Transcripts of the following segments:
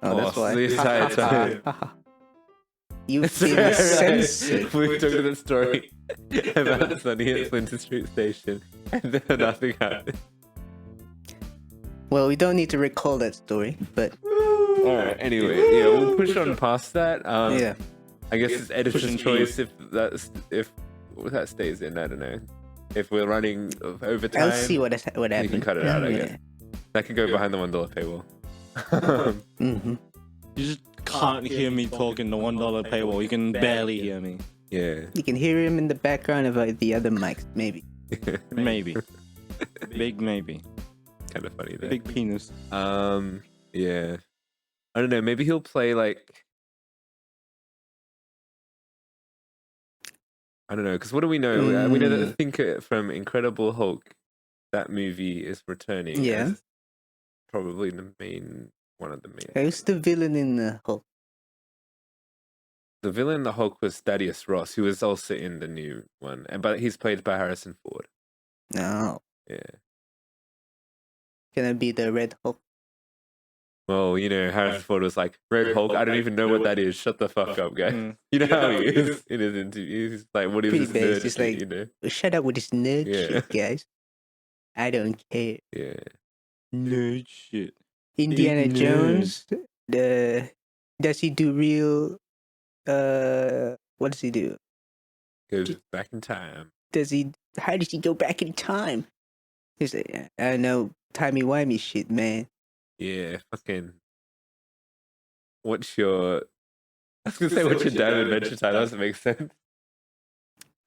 Oh, that's why. The entire time. You It's feel right. sensitive. We took the story about Sunny at Clinton Street Station, and then nothing happened. Well, we don't need to recall that story, but All right. Anyway, yeah, we'll push on past that. yeah. I guess it's editor's choice if that stays in. I don't know. If we're running over time, I'll see what you happens. can cut it out. I guess that can go behind the $1 paywall. Mm-hmm. You just can't hear me talking the $1 paywall. You can barely hear me. Yeah. You can hear him in the background of the other mics, maybe. Maybe. Big maybe. Kind of funny there. Big penis. Yeah. I don't know. Maybe he'll play like. I don't know, because what do we know? We know that the Thinker from Incredible Hulk, that movie is returning. Yeah. As probably one of the main. Who's the villain in the Hulk? The villain in the Hulk was Thaddeus Ross, who was also in the new one, but he's played by Harrison Ford. No. Yeah. Gonna be the Red Hulk. Well, Harrison Ford was like, Red Hulk, I don't even know what that is. Shut the fuck up, guy. You know how he is in his interview. He's like, what is Pretty this bad. nerd Just shit, like, shut up with this nerd Yeah. shit, guys. I don't care. Yeah. Nerd shit. Indiana Big Jones. Does he do real? What does he do? Goes back in time. How does he go back in time? He's like, I don't know, timey-wimey shit, man. Yeah, fucking. What's your. I was going to say, what's your damn adventure time? That doesn't make sense.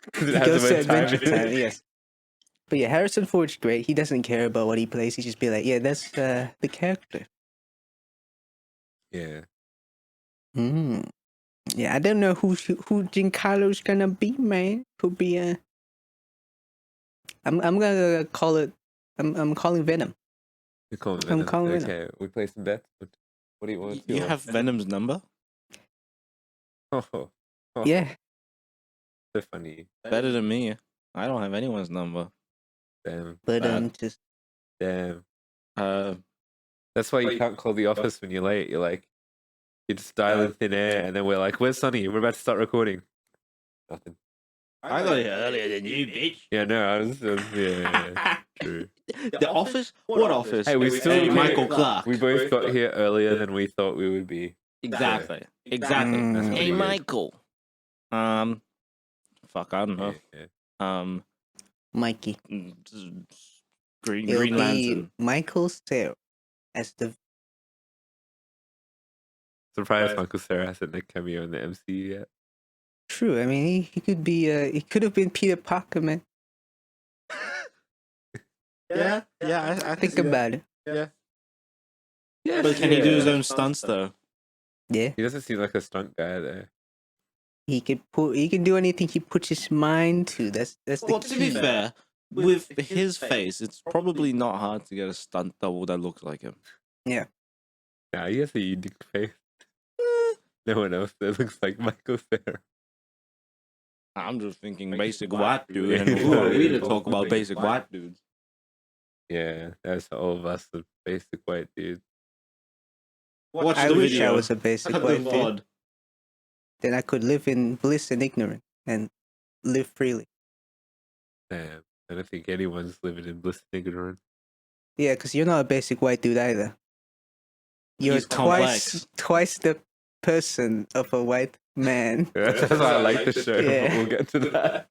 Because it He has goes the to word time Adventure in it. Time, yes. But yeah, Harrison Ford's great. He doesn't care about what he plays. He just be like, yeah, that's the character. Yeah. Yeah, I don't know who Giancarlo's gonna be, man. Could be I'm gonna call it. I'm calling Venom. You're calling I'm Venom. calling Venom. Okay, we play some bets. What do you want to do? You have Venom's number? Oh, Yeah. so funny. Better than me. I don't have anyone's number. Damn. But just Damn. Uh, That's why you can't call the office when you're late. You're like, you just dial in thin air, and then we're like, where's Sonny? We're about to start recording. Nothing. I got here earlier than you, bitch. Yeah, no, I was yeah, true. The office? What office? Hey, we still Michael Clark. We both got here earlier than we thought we would be. Exactly. Exactly. That's pretty Hey, good. Michael. Fuck, I don't know. Yeah. Mikey. Green It'll be Lantern. Michael Cera as the. Surprised Michael Cera hasn't made a cameo in the MCU yet. True. I mean, he could be. He could have been Peter Parker, man. Yeah, I Think about it. Yeah. Yeah, But can he do his own stunts though? Yeah, He doesn't seem like a stunt guy though. he can do anything he puts his mind to. That's the Well, key. to be fair, with his face, it's probably not hard to get a stunt double that looks like him. Nah, he has a unique face. No one else that looks like Michael Cera. I'm just thinking basic white dude, and who are we to talk about basic white dudes? Yeah, that's all of us, the basic white dudes. Watch I the wish video. I was a basic Cut the white dude. VOD. Then I could live in bliss and ignorance and live freely. Damn, I don't think anyone's living in bliss and ignorance. Yeah, because you're not a basic white dude either. You're He's complex. twice the person of a white man. That's why I like the show. Yeah. But we'll get to that.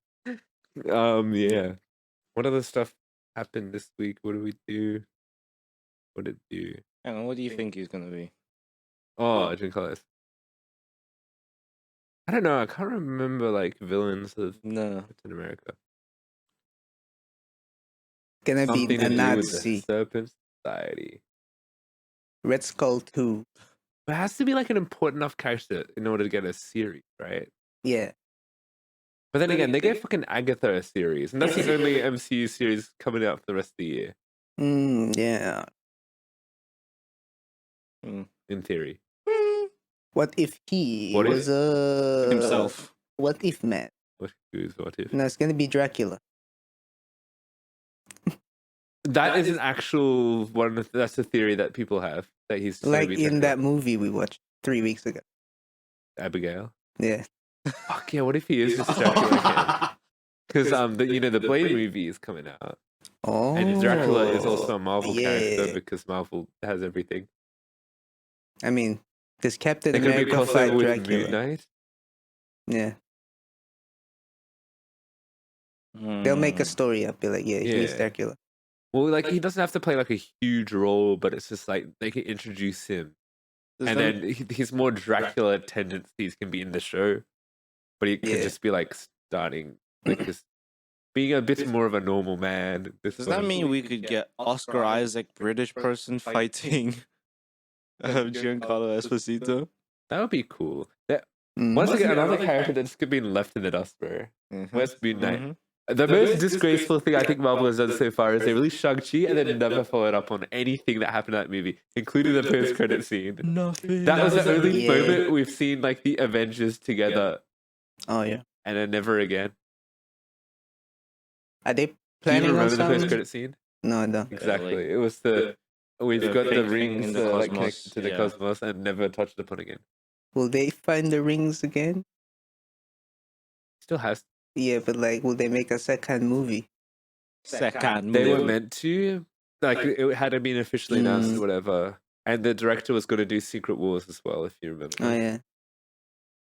Yeah. What other stuff happened this week? What did we do? What did it do? Hang on, what do you think he's gonna be? Oh, I didn't call this. I don't know. I can't remember like villains of No. Captain America. Gonna Something be to a do with Nazi. the Serpent Society. Red Skull 2. But it has to be like an important enough character in order to get a series, right? Yeah. But then again, they gave fucking Agatha a series, and that's the only MCU series coming out for the rest of the year, Yeah. in theory. What if he What was Himself. What if man? What if? No, it's gonna be Dracula. That is an actual one. That's a theory that people have that he's just gonna Like be in that Dracula. movie we watched 3 weeks ago. Abigail. Yeah. Fuck yeah! What if he is just Dracula again? Because the Blade movie is coming out, Oh. and Dracula is also a Marvel character yeah. because Marvel has everything. I mean, does Captain There could be a America fight crossover with Dracula? Moon Knight. Yeah. They'll make a story up. Be like, yeah, he's Yeah. Dracula. Well, like he doesn't have to play like a huge role, but it's just like they can introduce him, and then his more Dracula tendencies can be in the show, but he can Yeah. just be like starting like just being a bit more of a normal man. Does that mean we could get Oscar Isaac, British person, fighting Giancarlo Esposito? That would be cool. Mm. Once again, another character that's been left in the dust, bro. Where's Moon Knight? The most disgraceful thing I think Marvel has done so far is they released Shang-Chi and then never followed up on anything that happened in that movie, including the post-credit scene. Nothing. That was the only Yeah. moment we've seen like the Avengers together, Oh yeah. and then never again. Are they Do you planning on remember the something? post-credit scene? No, I don't. Exactly. It was we've the got the big thing rings in the like cosmos, connected to the yeah. cosmos and never touched upon again. Will they find the rings again? Still has. Yeah, but like, will they make a second movie? Second They were movie. meant to. Like it hadn't been officially announced Mm. or whatever. And the director was going to do Secret Wars as well, if you remember. Oh yeah.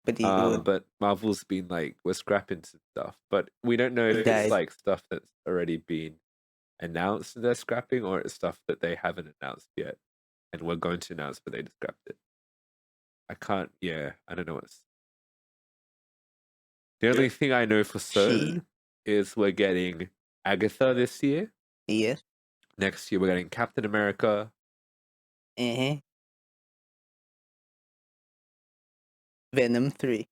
But But Marvel's been like, we're scrapping some stuff. But we don't know if Died. it's like stuff that's already been announced they're scrapping or it's stuff that they haven't announced yet. And we're going to announce, but they just scrapped it. I don't know what's. The only thing I know for certain is we're getting Agatha this year. yeah. Next year, we're getting Captain America. Venom 3.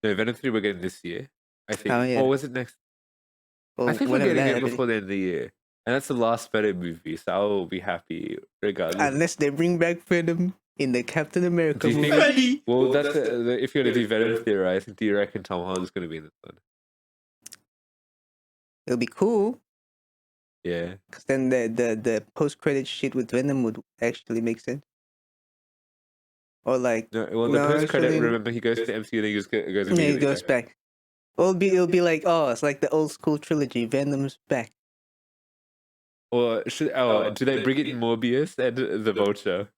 No, Venom 3 we're getting this year, I think. Oh, yeah. Or was it next? Or I think we're whatever getting that it happened. before the end of the year. And that's the last Venom movie, so I'll be happy regardless. Unless they bring back Venom in the Captain America Do you movie. think- Ready? Well, that's if you're going to do Venom theorize, do you reckon Tom Holland's going to be in this one? It'll be cool. Yeah. Because then the post-credit shit with Venom would actually make sense. Or like, No, well, the No, post-credit, actually- remember, he goes to the MCU and he just goes yeah, immediately it goes back. It'll be like, oh, it's like the old school trilogy. Venom's back. Or do they bring in Morbius and the Vulture?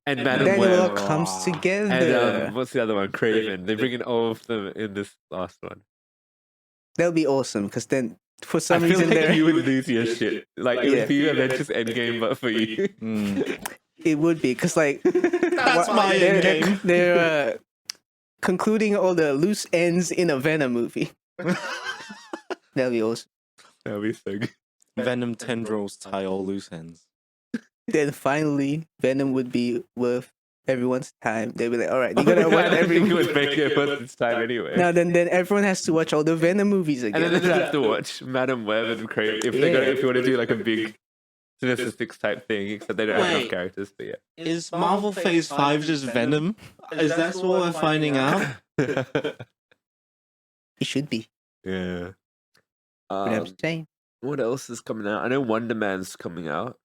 And Madam Then it all Web? comes Wow. together. And what's the other one? Craven. They bring in all of them in this last one. That'll be awesome. Because then, for some I feel reason, like you would lose your shit. Like, it Yeah. would be Avengers Endgame, but for you. it would be. Because like, That's my they're, endgame. they're concluding all the loose ends in a Venom movie. That'll be awesome. That'd be so good. Venom tendrils tie all loose ends. Then finally, Venom would be worth everyone's time. They'd be like, all right, you gotta I watch don't every think it would make it worth its time anyway. Now then everyone has to watch all the Venom movies And again. then they just have to watch Madam Web and Craven if you want to do like a big Sinister Six type thing, except they don't have enough Wait. characters. But Is Marvel Phase 5 just Venom? Is that what we're finding out? yeah. It should be. Yeah. But I'm saying. What else is coming out? I know Wonder Man's coming out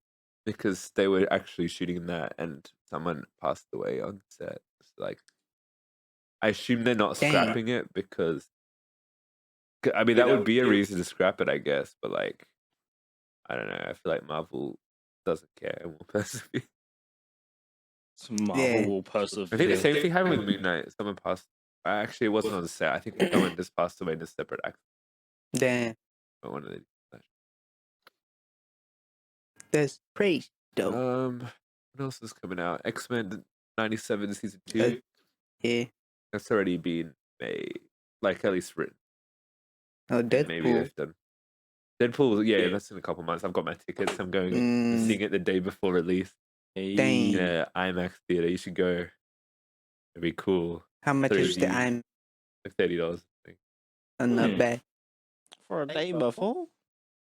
because they were actually shooting that and someone passed away on set. It's like, I assume they're not Dang. scrapping it because, I mean, that would be a reason to scrap it, I guess. But like, I don't know. I feel like Marvel doesn't care and will persevere. Marvel Yeah. will persevere. I think the same thing happened with Moon Knight. Someone passed. Actually, it wasn't on set. I think someone just passed away in a separate accident. Damn. But one of the That's praise though. what else is coming out? X-Men 97 season 2. Yeah. That's already been made, like at least written. Oh, Maybe Deadpool. they've done. Deadpool, yeah, that's in a couple months. I've got my tickets. I'm going Mm, seeing it the day before release. Hey. Dang. Yeah, IMAX theater. You should go. It'd be cool. how much is the 3D. I'm Like $30. I think. not Hmm. bad? For a day before?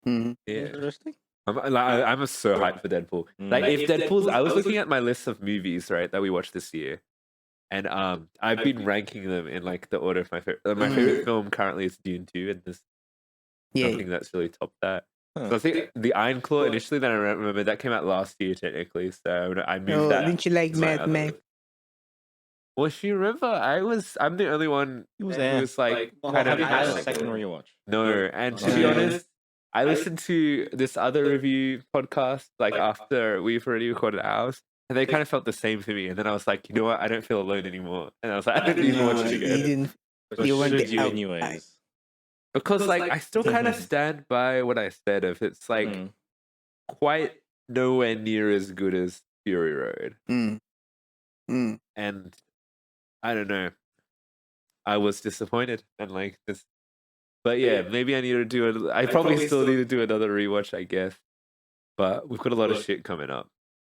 Mm. Yeah, Interesting. I'm so hyped for Deadpool. Like if Deadpool's, I was looking at my list of movies right that we watched this year, and I've been ranking them in like the order of my favorite. My favorite film currently is Dune 2, and there's Yeah. nothing that's really topped that. So I think the Iron Claw initially, then I remember that came out last year technically, so I moved Oh, that. didn't you like to my Mad other Max? list. Well, if you remember, I'm the only one He was who there. was like Well, kind have of you had a like, second rewatch? no. And to Oh, be yeah. honest, I listened to this other review podcast like after we've already recorded ours, and they kind of felt the same to me. And then I was like, you know what? I don't feel alone anymore. And I was like, I don't need to watch No, it you again didn't. But You weren't should the you out- anyways? because like I still kind of stand by what I said. If it's like Mm. quite nowhere near as good as Fury Road, and I don't know. I was disappointed and like this, but yeah, maybe I need to do it. I probably still need to do another rewatch, I guess. But we've got a lot of shit coming up,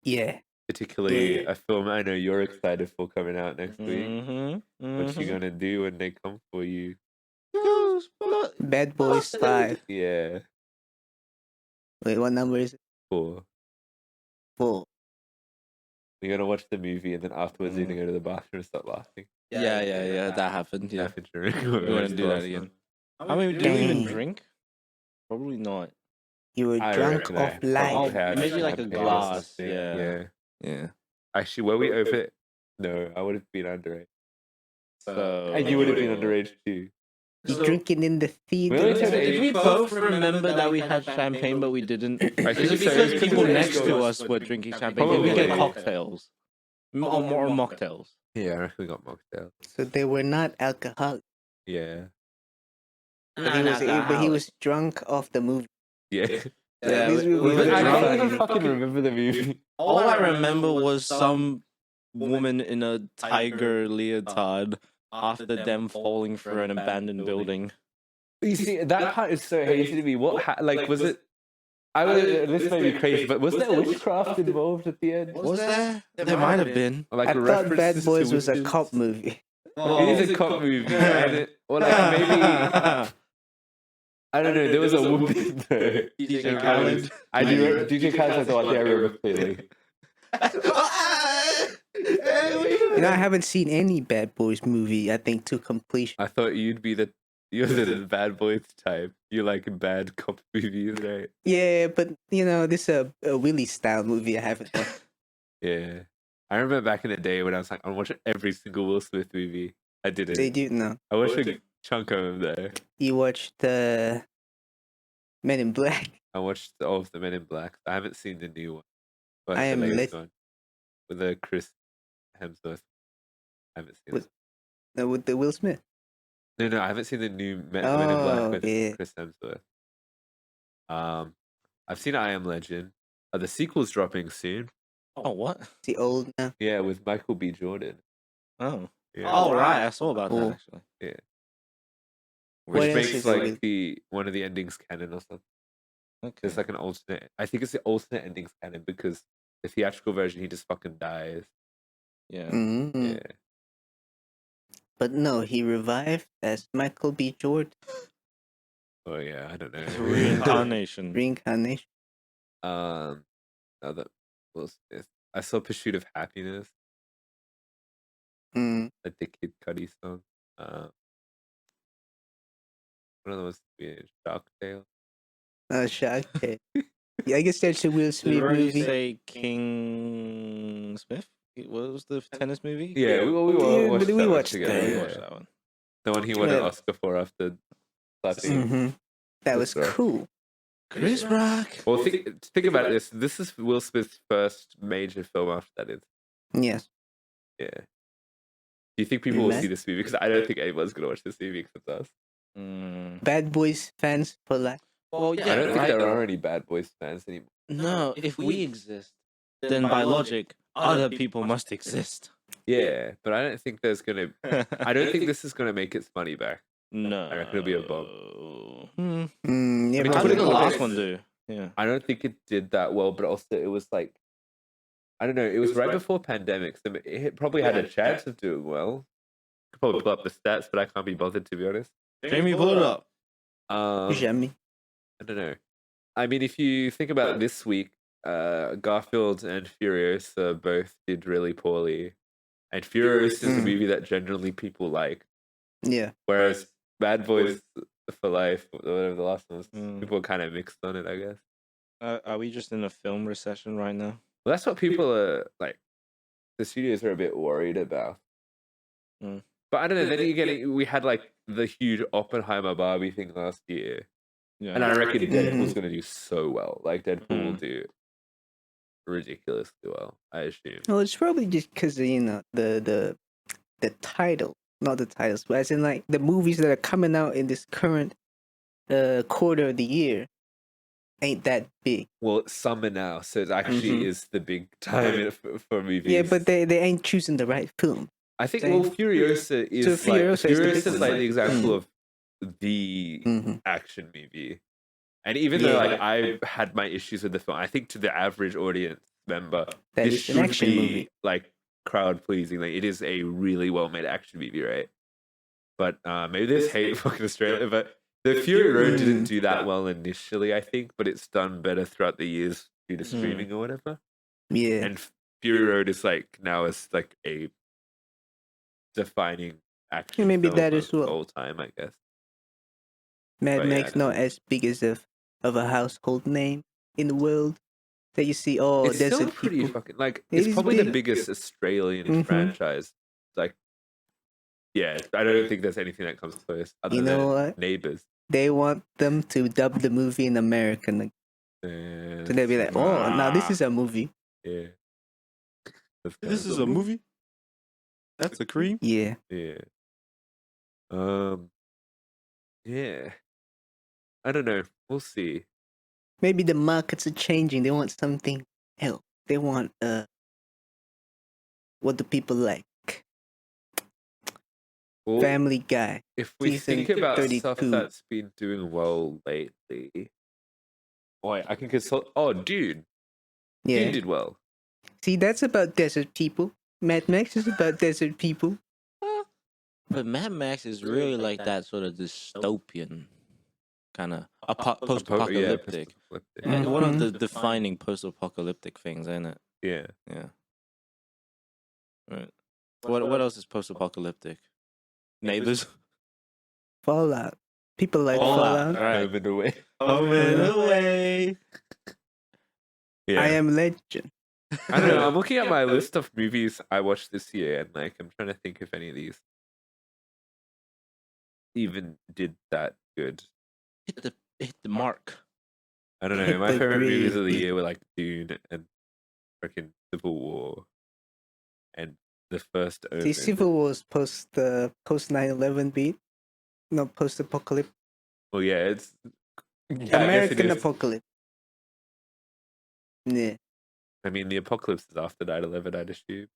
Yeah. particularly a film I know you're excited for coming out next week. Mm-hmm. What you gonna do when they come for you? Bad Boys 5. Yeah, Wait, what number is it? 4. 4. You're gonna watch the movie and then afterwards you're gonna go to the bathroom and start laughing. Yeah. That happened. Yeah, Laughing during we're gonna do that again. I mean, do we even Dang. drink? Probably not. You were I drunk reckon off I life. probably had Maybe like a champagne or glass, something. yeah. Yeah. Actually, were we over? No, I would have been underage. So And you would have been underage too. You drinking in the theater. We only turned Did 18. we both remember that we had champagne, but we didn't? I Is think it so. because People people next next to to us were drinking champagne? Probably. Did we get cocktails? Or more mocktails? Yeah, I reckon we got mocktail. So they were not alcoholic. Yeah. But he was drunk off the movie. Yeah. Yeah, This we movie were was I drunk. don't even fucking remember the movie. All I remember was some woman in a tiger leotard after them falling through an abandoned building. You see, that part is so hazy to me. What, like, was it? This may be crazy, but was there witchcraft involved at the end? Was there? There might have been. Like I thought references Bad to Boys was a witches? cop movie. It is a cop movie, or like maybe I don't know. There was a woman though. DJ Khaled. I do. DJ Khaled's the one thing I remember clearly. I haven't seen any Bad Boys movie, I think, to completion. I thought you're the bad boys type. You like bad cop movies, right? Yeah, but, this is a Willy style movie I haven't done. Yeah. I remember back in the day when I was like, I'm watching every single Will Smith movie. I didn't. They do, no. I watched a chunk of them though. You watched the Men in Black. I watched all of the Men in Black. I haven't seen the new one. But I the am latest lit- one with the Chris Hemsworth. I haven't seen With- it. With the Will Smith. No, I haven't seen the new Men in Black with yeah. Chris Hemsworth. I've seen I Am Legend. The sequel's dropping soon. Oh, what? The old now. Yeah, with Michael B. Jordan. Oh. Yeah. Oh, right. I saw about Cool. that, actually. Yeah. What Which else makes is like really- one of the endings canon or something. Okay. There's like an alternate. I think it's the alternate endings canon because the theatrical version he just fucking dies. Yeah. Mhm. Yeah. But no, he revived as Michael B. Jordan. Oh yeah, I don't know. Reincarnation. Reincarnation. Another Will Smith. I saw Pursuit of Happiness, Mm. like the Kid Cudi song. One of those Shark Tale. Shark Tale. Yeah, I guess that's a Will Did Smith you already movie. say King Smith? What was the tennis movie? Yeah, we Yeah, watched but we that one watched together. that. We Yeah. watched that one. The one he won an Yeah. Oscar for after slapping. Hmm. That was That's right. cool. Chris Rock. Well, think about this. This is Will Smith's first major film after that. Yes. Yeah. Do you think people will Amen. see this movie? Because I don't think anyone's gonna watch this movie except us. Bad Boys fans for life. Well, yeah. I don't think right? there are any Bad Boys fans anymore. No, if we exist, then by logic, other people must exist. Yeah, but I don't think there's gonna. I don't think this is gonna make its money back. No. I reckon it'll be a bomb. Yeah, I mean, How but did the Put it last like one this. do? Yeah. I don't think it did that well, but also it was like, I don't know. It was right before pandemic, so it probably had a chance of doing well. Could probably pull up the stats, but I can't be bothered to be honest. Jamie, pull it up. Jamie. I don't know. I mean, if you think about this week, Garfield and Furiosa both did really poorly, and Furiosa is a movie that generally people like, Yeah. whereas Bad Boys for life, whatever the last one was. Mm. People are kind of mixed on it, I guess. Are we just in a film recession right now? Well, that's what people are like. The studios are a bit worried about. Mm. But I don't know. Then again, we had like the huge Oppenheimer Barbie thing last year, Yeah. and I reckon Mhm. Deadpool's going to do so well. Like Deadpool will Mm. do ridiculously well, I assume. Well, it's probably just because the title, not the titles, but as in like the movies that are coming out in this current quarter of the year ain't that big. Well, it's summer now, so it actually Mhm. is the big time for movies. Yeah, but they ain't choosing the right film. I think Same. Furiosa is So like Furiosa is the big Furiosa is one. like the example Mm. of the Mhm. action movie. And even though Yeah. like I had my issues with the film, I think to the average audience member, That this is an should action be movie. like crowd pleasing. Like it is a really well made action movie, right? But maybe this hate fucking Australia. But the Fury Road didn't do that well initially, I think, but it's done better throughout the years due to streaming or whatever. Yeah. And Fury Road is like now is like a defining action Maybe film that of as well. all time, I guess. Mad But yeah, Max not as big as of a household name in the world that you see. Oh, It's still desert pretty people. fucking like It it's is probably the big. biggest Australian Mhm. franchise. Like, yeah, I don't think there's anything that comes close other You know than what? Neighbours. They want them to dub the movie in American, like, so they'll be like, "Oh, now this is a movie." Yeah. That's This kinda is a movie. That's a cream. Yeah. Yeah. Yeah. I don't know. We'll see. Maybe the markets are changing. They want something else. They want what do people like? Well, Family Guy. if we season think about stuff 32. that's been doing well lately, wait, I can consult. Oh, Dune. Yeah. Dune did well. See, that's about desert people. Mad Max is about desert people. But Mad Max is really like that sort of dystopian kind of post-apocalyptic. Post-apocalyptic. And one of the Mhm. defining post-apocalyptic things, ain't it? Yeah. Yeah. Right. What else is post-apocalyptic? Neighbors. Fallout. People like Fallout, Fallout. right. Home and away. Home and away. Yeah. I Am Legend. I don't know. I'm looking at my list of movies I watched this year, and like I'm trying to think if any of these even did that good. Hit the mark. I don't know. Hit My the favorite movies grave. of the year were like Dune and freaking Civil War and the first Omen. See, Civil War was post 9/11 beat. No, post apocalypse. Well, yeah, it's I guess it American is. apocalypse. Yeah. I mean, the apocalypse is after 9/11, I'd assume.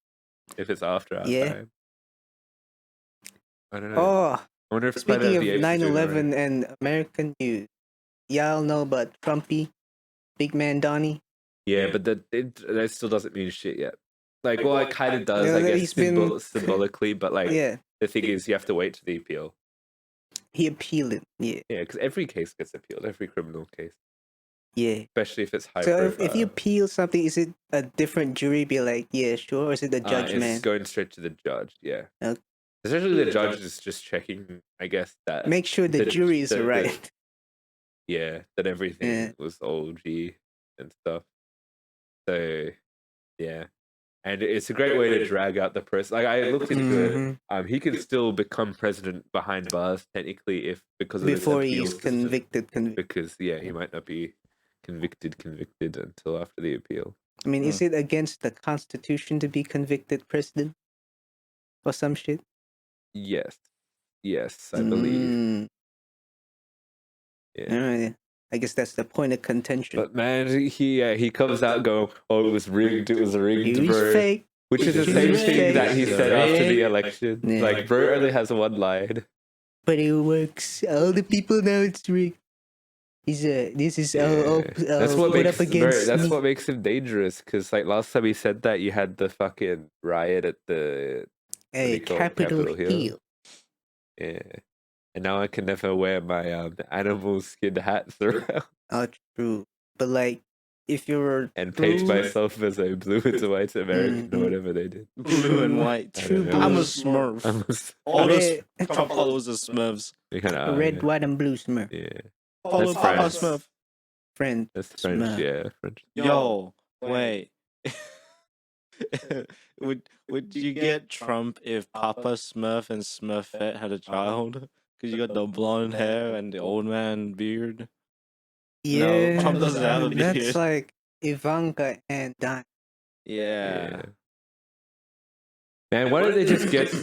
If it's after our Yeah. time, I don't know. Oh, I wonder if Planet speaking of the of Apes is doing all right. 9/11 and American news, y'all know about Trumpy, Big Man Donnie. Yeah, but that still doesn't mean shit yet. Like, well, it kind of does, Yeah, I guess, he's been- symbolically. But like, Yeah, the thing is, you have to wait to the appeal. he appealed it. Yeah, Yeah, because every case gets appealed, every criminal case, yeah. especially if it's high So profile. if you appeal something, is it a different jury? Be like, yeah, sure, or is it the judge, it's man? going straight to the judge. Yeah. Okay. Essentially, the judge is just checking, I guess, that Make sure the jury is right. that everything Yeah. was all G and stuff. So, yeah. And it's a great way to drag out the process. Like, I looked into it. Mhm. He can still become president behind bars, technically, if because of Before this appeal he's system. convicted. Because, yeah, he might not be convicted until after the appeal. I mean, is it against the Constitution to be convicted president or some shit? Yes, I believe. Mm. Yeah. Alright. I guess that's the point of contention. But man, he comes out going, "Oh, it was rigged. It was rigged, He's bro." fake. Which is the He's same fake. thing that he said after the Rigged. election. Yeah. Like, bro only has one line. But it works. All the people know it's rigged. This is all That's what put makes up against that's me. what makes him dangerous. Because like last time he said that, you had the fucking riot at the Hey, do you call it? Capitol Capitol Hill. Hill. yeah. And now I can never wear my animal skin hats around. Oh, true. But like, if you're and paint blue, myself as a blue and white American or whatever they did. Blue and white. True know. blue. I'm a Smurf. All those Trump followers are Smurfs. They kind of Red, white, and blue Smurf. Yeah, Follow That's Papa French. Smurf. Friend. that's French. Smurf. Yeah, French. Yo, wait. would you get Trump if Papa Smurf and Smurfette had a child? Because you got the blonde hair and the old man beard. Yeah, Trump doesn't have a beard. That's like Ivanka and Don. Yeah. Man, why don't they just get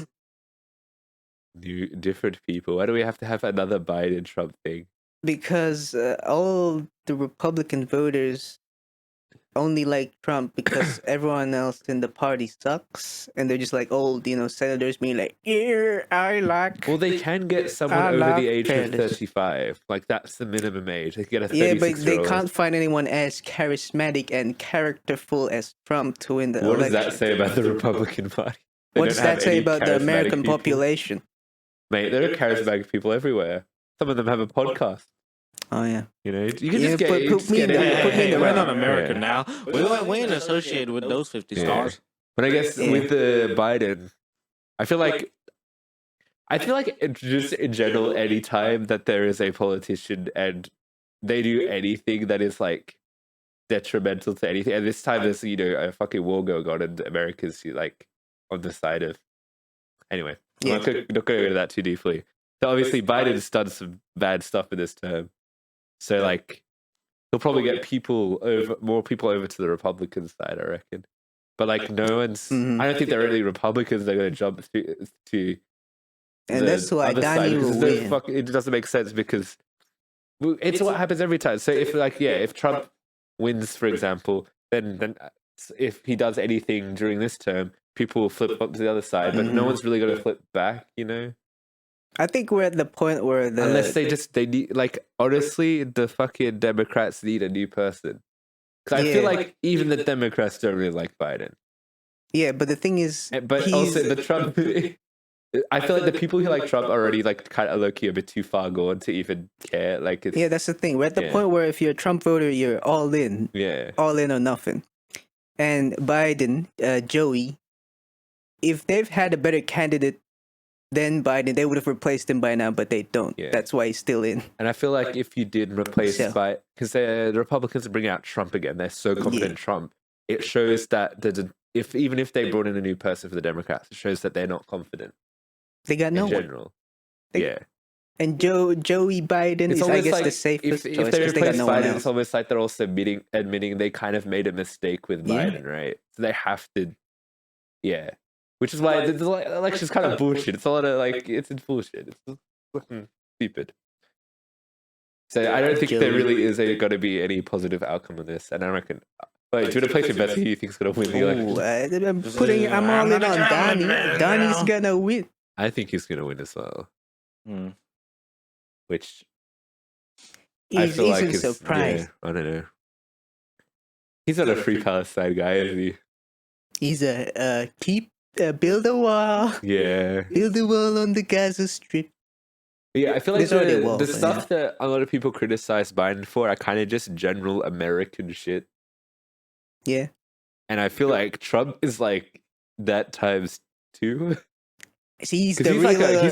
different people? Why do we have to have another Biden Trump thing? Because all the Republican voters only like Trump because everyone else in the party sucks, and they're just like old, senators being like, "Yeah, I like." Well, they can get someone I over like the age of Candace. 35. Like, that's the minimum age. They can get a 36 Yeah, but they year old. can't find anyone as charismatic and characterful as Trump to win the What election. does that say about the Republican Party? They What don't does have that say any about the charismatic American people. population? Mate, there are charismatic people everywhere. Some of them have a podcast. Oh yeah. You know, you can Yeah, just get, but you put just me get in the- it. put me in the we're running. not American Yeah. now. We ain't associated with those 50 Yeah. stars. But I guess Yeah. with the Biden, I feel like just in general, any time that there is a politician and they do anything that is like detrimental to anything, and this time there's a fucking war going on, and America's like on the side of. Anyway, Yeah. I'm not going to go into that too deeply. So obviously, Biden's done some bad stuff in this term, so like he'll probably get more people over to the Republican side, I reckon. But like no one's, Mhm. I don't think there are any Republicans that are going to jump to And the that's why other side, Donnie because will there's no win. it doesn't make sense because it's what happens every time. So if Trump wins, for example, then if he does anything during this term, people will flip up to the other side, but no Mhm. one's really going to flip back, I think we're at the point where unless they need, like, honestly, the fucking Democrats need a new person. Because I feel Yeah. like even the Democrats don't really like Biden. yeah, but the thing is, But he's- also the Trump, I feel like the people who like Trump are already like kind of low-key a bit too far gone to even care. Like, it's, yeah, that's the thing. We're at the Yeah. point where if you're a Trump voter, you're all in or nothing. And Biden, Joey, if they've had a better candidate than Biden, they would have replaced him by now, but they don't. Yeah. That's why he's still in. And I feel like if you did replace So- because the Republicans bring out Trump again, they're so confident in Trump. It shows that even if they brought in a new person for the Democrats, it shows that they're not confident They got no in one. general. They- Yeah. And Joey Biden It's is, I almost guess, like the safest if choice they because they got replace no one Biden, else. it's almost like they're also admitting they kind of made a mistake with Yeah. Biden, right? So they have to, which is why the election's kind of bullshit. It's a lot of it's bullshit. It's just fucking stupid. So I don't think there really is going to be any positive outcome of this, and I reckon. Wait, do you want to place your bets? Who you think's going to win the election? I'm all in on Donnie. Donnie's gonna win. I think he's going to win as well. Hmm. Which I He's feel like a is surprise. I don't know. He's not a free Palestine guy, is he? He's build a wall. Yeah. Build a wall on the Gaza Strip. Yeah, I feel like There's already a wall, the but stuff that a lot of people criticize Biden for are kind of just general American shit. Yeah. And I feel like Trump is like that times two. See, he's 'Cause the he's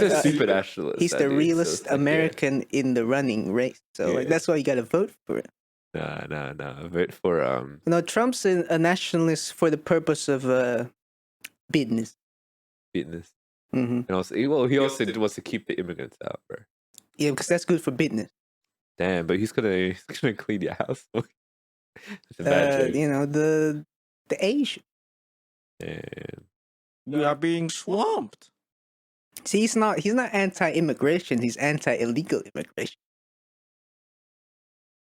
real. a super nationalist. He's that the dude, so realest it's like, American in the running race. So Yeah. that's why you gotta vote for it. Yeah. Nah. Vote for Trump's a nationalist for the purpose of business. business. Hmm. And also, he also wants to keep the immigrants out, bro. Yeah, because that's good for business. Damn, but he's gonna clean your house. It's a bad joke. The Asian. And We are being swamped. See, he's not anti-immigration. He's anti-illegal immigration.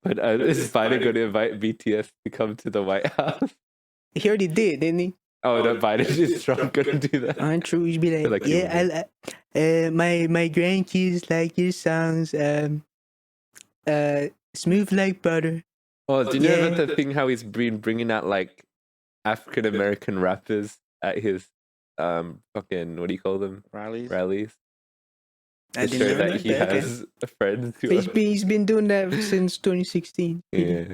But is Biden going to invite BTS to come to the White House? He already did, didn't he? Oh, no, Biden is Trump going to do that? Aren't true. You'd be like, Like yeah, my grandkids like your songs. Smooth like butter. Oh, do you know Yeah. about the thing how he's been bringing out like African American rappers at his fucking, what do you call them, rallies? I To didn't show know that he that. Okay. has friends who He's been doing that since 2016. yeah.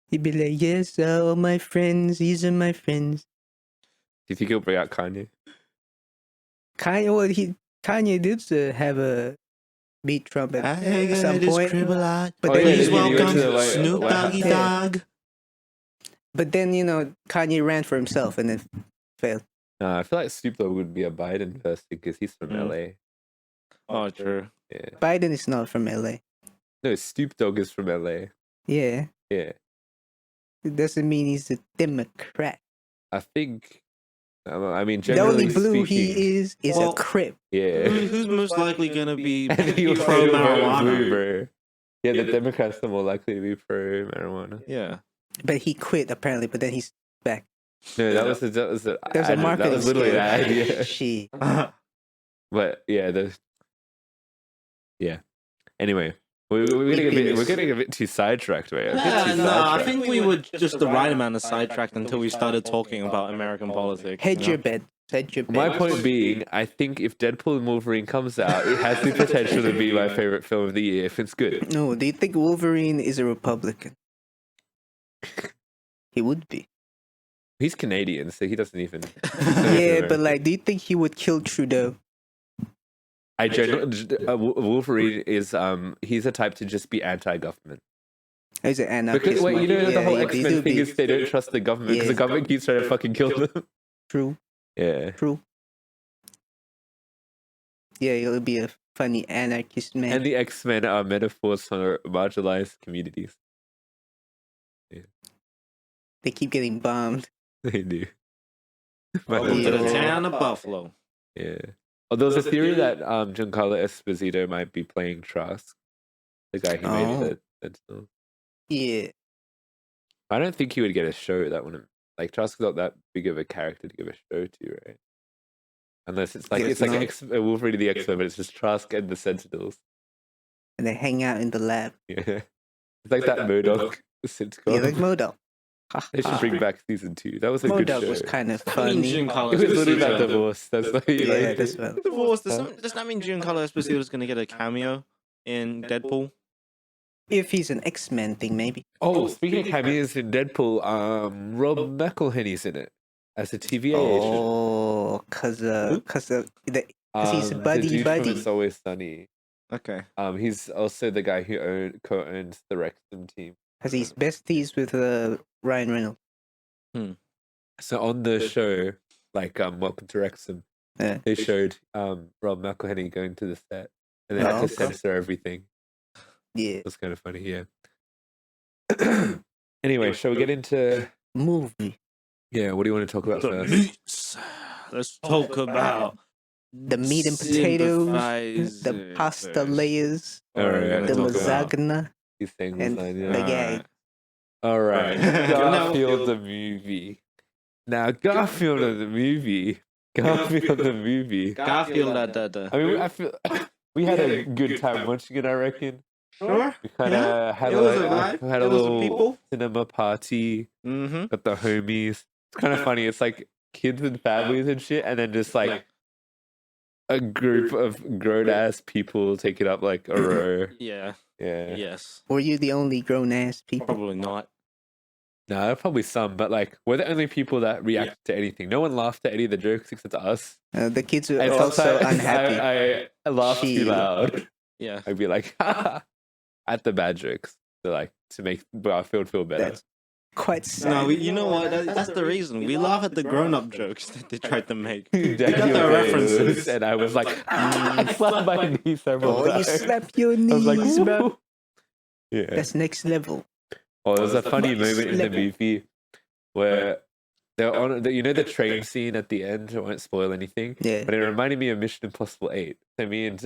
He'd be like, yes, all my friends, these are my friends. Do you think he'll bring out Kanye? Kanye did have a beat Trump at I got some this point. crib a lot. But Oh, then yeah, he's he went welcome, to the Snoop White Doggy House. Dog. But then, Kanye ran for himself and then failed. I feel like Snoop Dogg would be a Biden person because he's from LA. Oh, true. Yeah. Biden is not from LA. No, Snoop Dogg is from LA. Yeah. Yeah. It doesn't mean he's a Democrat. I think. I mean, The only generally blue speaking, he is Well, a Crip. yeah. Who's most likely gonna be And he was pro pro marijuana? blue, bro. Yeah, the Democrats are more likely to be pro marijuana. Yeah. But he quit apparently. But then he's back. No, that was There's a marketing. That was literally the scam. idea. Shit. But yeah, yeah. Anyway, we're getting a bit too sidetracked, right? I think we were just the right amount of sidetracked until we started talking about American politics. Hedge your bet. Hedge your bet. My point being, I think if Deadpool and Wolverine comes out, it has the potential to be my favorite film of the year if it's good. No, do you think Wolverine is a Republican? He would be. He's Canadian, so he doesn't even. Yeah, but like, do you think he would kill Trudeau? I generally, Wolverine is he's a type to just be anti-government. He's an anarchist. Because wait, you know the whole they X-Men do thing be. is they don't trust the government because Yeah. the government keeps trying to fucking kill them. True. Yeah. True. Yeah, it'll be a funny anarchist man. And the X-Men are metaphors for marginalized communities. They keep getting bombed. They do. Welcome to the Yeah. town of Buffalo. Yeah. Oh, there was a theory that Giancarlo Esposito might be playing Trask, the guy who made that song. Yeah. I don't think he would get a show. That wouldn't like Trask's not that big of a character to give a show to, right? Unless it's like Guess it's like not. Wolverine the X-Men, but it's just Trask and the Sentinels. And they hang out in the lab. Yeah, it's like that Murdoch sitcom. Yeah, like Modok. They should bring back season 2. That was a good Modok show. was kind of I mean, funny. Giancarlo It was literally Esposito. about divorce. That's why. Yeah, that's well. Divorce. Does that mean Giancarlo Esposito is going to get a cameo in Deadpool? If he's an X-Men thing, maybe. Oh, speaking of cameos in Deadpool, Rob McElhenney's in it as a TVA agent. Oh, cause he's The buddy dude buddy. from It's Always Sunny. Okay. He's also the guy who co-owns the Wrexham team. Cause he's besties with Ryan Reynolds. So on the show, like Welcome to Wrexham, Yeah. they showed Rob McElhenney going to the set, and they had to okay. censor everything. Yeah. It was kind of funny, yeah. Anyway, shall we get into Movie. what do you want to talk about first? Let's talk about The meat and potatoes. The Sympathizer pasta first. layers. All right, The talk about- lasagna. He's saying And lasagna. the gag. All right, Alright. Garfield the movie. Now, Garfield the movie. Garfield the movie. Garfield. I mean, I feel we had a good time watching it. I reckon Sure. we kind of had It was a alright. had a It was little people. cinema party. Mm-hmm. Got the homies. It's kind of funny. It's like kids and families and shit, and then just like a group of grown ass people take it up like a row. Yeah. Yeah. Yes. Were you the only grown ass people? Probably not. No, there are probably some, but like we're the only people that react to anything. No one laughed at any of the jokes except us. The kids were And also sometimes unhappy. I laughed too Shit. loud. Yeah. I'd be like, at the bad jokes, to make Garfield feel better. That's quite sad. No, you know what? That's the reason. We laugh at the grown-up jokes that they tried to make. Daniel got the Day-Lewis, references. and I was like, I slapped my knee several Oh, you times. slap your I was knees, like, bro. "Woo." Yeah. That's next level. Oh, there was a funny Nice. moment in the movie where they're on, the train scene at the end. I won't spoil anything, Yeah. but it reminded me of Mission Impossible 8. So me and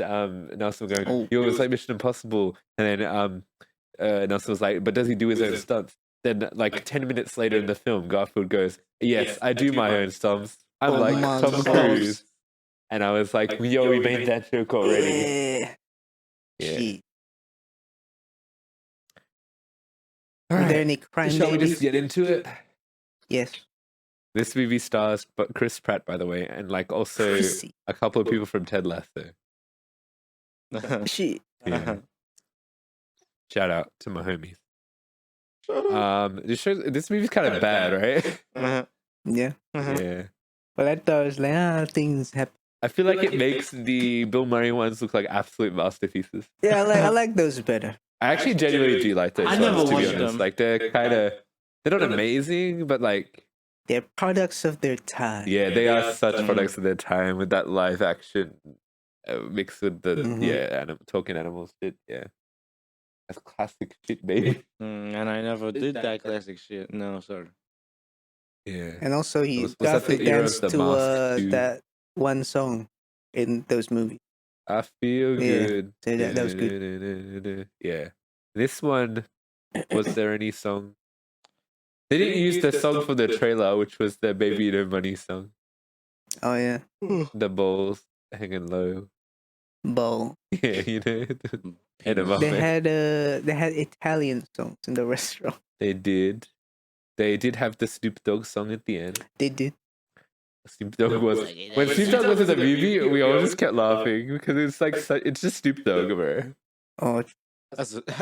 Nelson were going, Oh. "Yo, it's like Mission Impossible," and then Nelson was like, "But does he do his own stunts?" Then, like 10 minutes later in the film, Garfield goes, "Yes, I do my own stunts. I'm Oh like my Tom God. Cruise," and I was like, "Yo, we made that joke already." Yeah. Yeah. Shit. All Were there right. any crime Shall we babies? just get into it? Yes. This movie stars but Chris Pratt, by the way, and like also Chrissy. a couple of people from Ted Lasso. Shit. Yeah. Shout out to my homies. This movie's kind of bad, right? Yeah. Yeah. But I thought it was like, things happen. I feel like it makes the Bill Murray ones look like absolute masterpieces. Yeah, I like those better. I actually genuinely do like those I ones, never to be watched honest. them. Like they're not amazing, but like They're products of their time. yeah, they are such products of their time with that live action mixed with the talking animals shit. Yeah, that's classic shit, baby. And I never did that classic shit. No, sorry. Yeah, And also, he Was that the Garfield era of danced The to Mask too? that one song in those movies. I feel Yeah, good. so that was good. Yeah, this one, was there any song? They didn't use the song from the trailer, which was the Baby No Money song. Oh yeah, The bowls hanging low. bowl. Yeah, you know. And a They muffin. had Italian songs in the restaurant. They did. They did have the Snoop Dogg song at the end. They did. Snoop Dogg was when Snoop Dogg was in the movie, we all just kept laughing because it's like it's just Snoop Dogg, bro. Oh,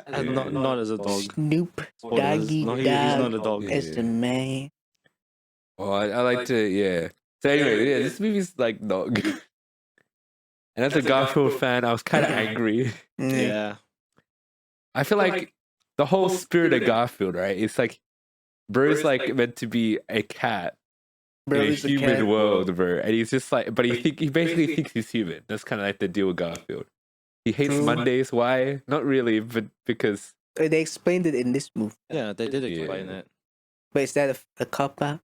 Not as a dog. Snoop Spoilers. Doggy No, he's Dog not a dog. is the man. Oh, I like to, yeah. So anyway, yeah, this movie's like not good. And as a Garfield fan, I was kind of angry. Yeah. I feel like the whole spirit of Garfield, right? It's like, bro's like meant to be a cat Bro, in a he's a human cat. world, bro. And he's just like, but he basically thinks he's human. That's kind of like the deal with Garfield. He hates True. Mondays. Why? Not really, but because They explained it in this movie. Yeah, they did explain Yeah. it. But is that a cop out?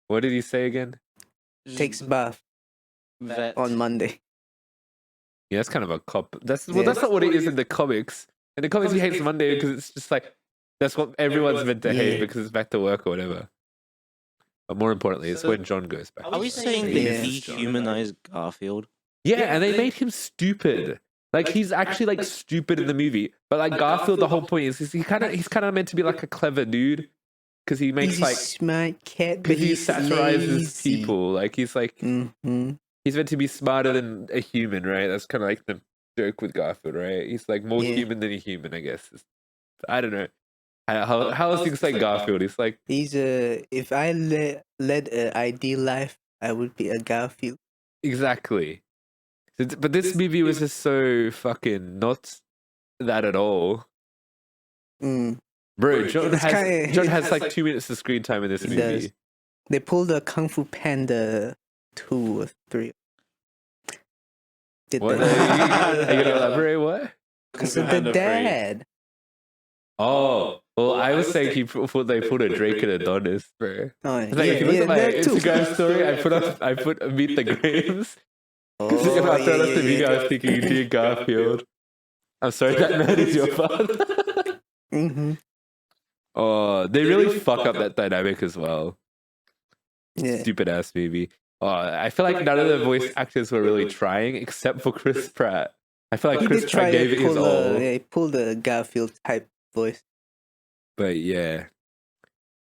what did he say again? Takes bath Vet. on Monday. Yeah, that's kind of a cop. That's that's not what it is in the comics. In the comics, he hates Monday because it's just like that's what everyone's meant to hate Yeah. because it's back to work or whatever. But more importantly, it's So- when John goes back. Are we saying Yeah. they dehumanized Garfield? Yeah, and they made him stupid. Like he's actually like stupid in the movie, but like Garfield, the whole point is he's kind of meant to be like a clever dude because he makes He's like a smart cat, but because he he's satirizes lazy. people. Like he's like Mm-hmm. he's meant to be smarter than a human, right? That's kind of like the joke with Garfield, right? He's like more Yeah. human than a human, I guess. I don't know. How else things like Garfield? He's like He's a. If I led an ideal life, I would be a Garfield. exactly. But this movie was just so fucking not that at all. Mm. Bro, John It's has kinda- John has like 2 minutes of screen time in this He movie. does. They pulled a Kung Fu Panda 2 or 3. Did What? they? Are you gonna elaborate? What? Because of the Panda 3. dad. Oh, well, I was saying they put a Drake and Adonis, bro. Oh, It's like if you look at my that too. Instagram story, I put Meet the Graves. Oh, Because if I thought yeah, of the yeah, video, I yeah. was thinking, dear Garfield. I'm sorry, that man is your father. Mm-hmm. Oh, they really fuck up that dynamic as well. Yeah. Stupid ass movie. Oh, I feel like none of the voice actors were really trying except for Chris Pratt. I feel like He Chris did Pratt try gave to it his pull all. he pulled a Garfield type voice. But yeah.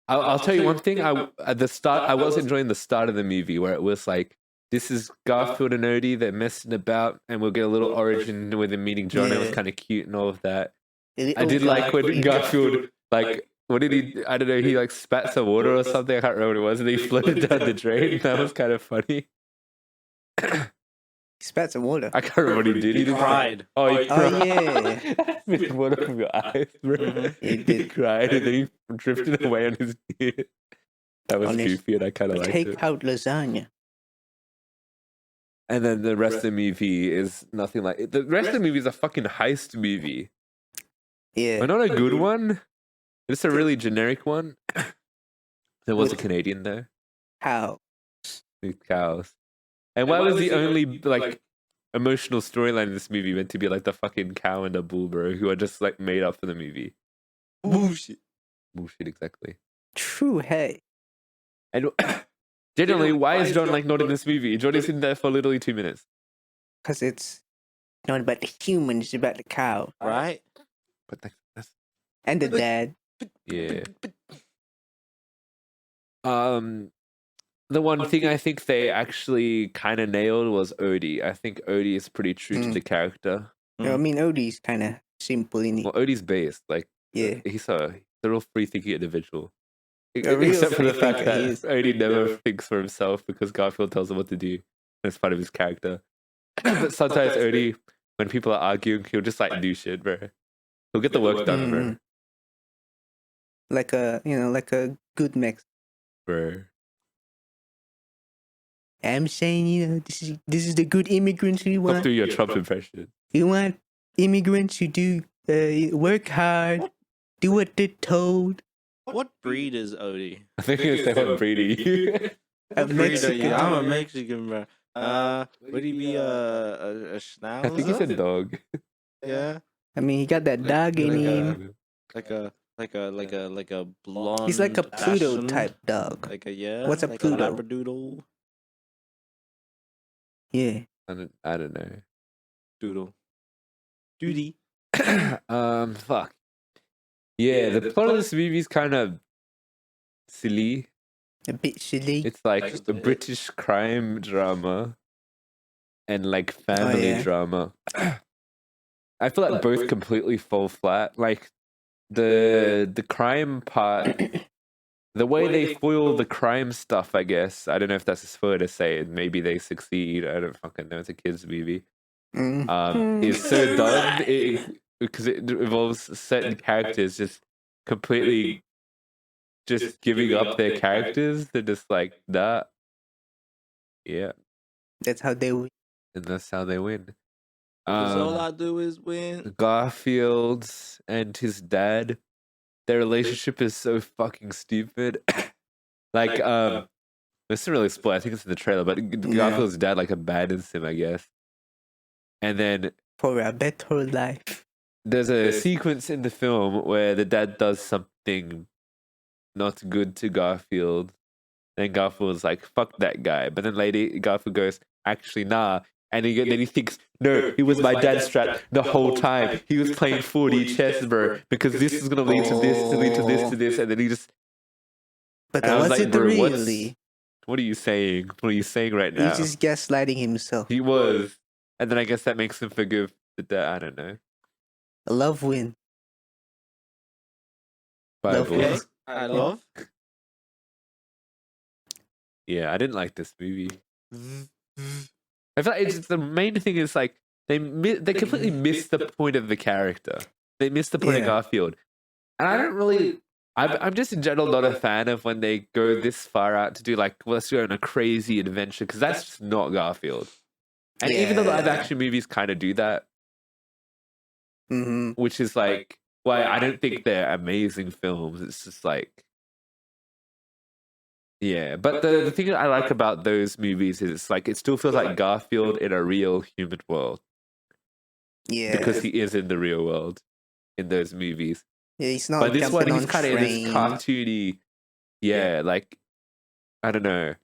I'll tell you one thing. At the start, I was enjoying the start of the movie where it was like, this is Garfield and Odie, they're messing about, and we'll get a little origin with him meeting John. It was Yeah. kind of cute and all of that. It I did was like when Garfield, like, what did he, I don't know, he like spat some water or something, I can't remember what it was, and he floated down the drain. That was kind of funny. He spat some water. I can't remember what he did. He did cried. Oh, he Oh, cried. yeah. Spit water from your eyes, bro. He He did. cried, and then he drifted away on his beard. That was On his goofy, and I kind of liked Take it. out lasagna. And then the rest of the movie is nothing like the rest of the movie is a fucking heist movie. Yeah. But not a good one. It's a really generic one. There was a Canadian there How? with cows. And why was the only like emotional storyline in this movie meant to be like the fucking cow and the bull, bro, who are just like made up for the movie? Bullshit. Bullshit, exactly. True. Hey. And generally, why is John like not in this movie? John is in there for literally 2 minutes. Because it's not about the humans, it's about the cow. Right? But that's And the dad. yeah. The one thing I think they actually kind of nailed was Odie. I think Odie is pretty true to Mm. the character. You know, I mean, Odie's kind of simple, innit? Well, Odie's based, like Yeah. he's a they're all free-thinking individual. A real Except for the free fact thinker, he that is. Odie never thinks for himself because Garfield tells him what to do. That's part of his character. But sometimes Odie, when people are arguing, he'll just like do shit, bro. He'll get the work done, bro. Like a good mix. Bro. I'm saying, this is the good immigrants we Stop want. doing your Trump impression. You want immigrants who do work hard, do what they're told. What breed is Odie? I think he was saying what breed are you? A Mexican. I'm a Mexican, bro. Would he be a schnauzer? I think he said dog. Yeah, I mean, he got that dog in him. like a blonde. He's like a Pluto Dachshund. type dog. Like a What's a like Pluto? A Labradoodle. Yeah. I don't know. Doodle. Duty. Fuck. Yeah, the plot of this movie is kind of silly. A bit silly. It's like Just a a bit. British crime drama and like family yeah. drama. I feel like both completely fall flat. Like the crime part, the way they foil the crime stuff, I guess. I don't know if that's a spoiler to say. Maybe they succeed. I don't fucking know. It's a kids movie. Is so done because it involves certain characters just completely just giving up their characters. They're just like that. Yeah, That's how they win. and that's how they win. 'Cause all I do is win. Garfield and his dad, their relationship is so fucking stupid. Like, this isn't really spoil. I think it's in the trailer, but Garfield's dad like abandons him, I guess. And then For a better life. there's a sequence in the film where the dad does something not good to Garfield. Then Garfield's like, fuck that guy. But then later Garfield goes, actually, nah. And then he thinks, no, he was my dad's strat the whole time. He was playing 4D chess, bro, because this is going to lead to this, to lead to this, to this. And then he just... But And I that was wasn't like, bro, really. what are you saying? What are you saying right now? He's just gaslighting himself. He was. And then I guess that makes him forgive the dad. I don't know. A love win. Love Bible. wins. I love. Yeah, I didn't like this movie. I feel like it's the main thing is like they completely missed the point of the character. They missed the point of Yeah. Garfield, and I don't really. I'm just in general not a fan of when they go this far out to do like, well, let's go on a crazy adventure, because that's just not Garfield. And even though the live action movies kind of do that, which is like why I don't think they're amazing films. It's just like, yeah. But the thing that I like about those movies is it's like it still feels like Garfield in a real human world. Yeah. Because he is in the real world in those movies. Yeah, he's not But this one, jumping he's on kind of in this train. cartoony, like, I don't know.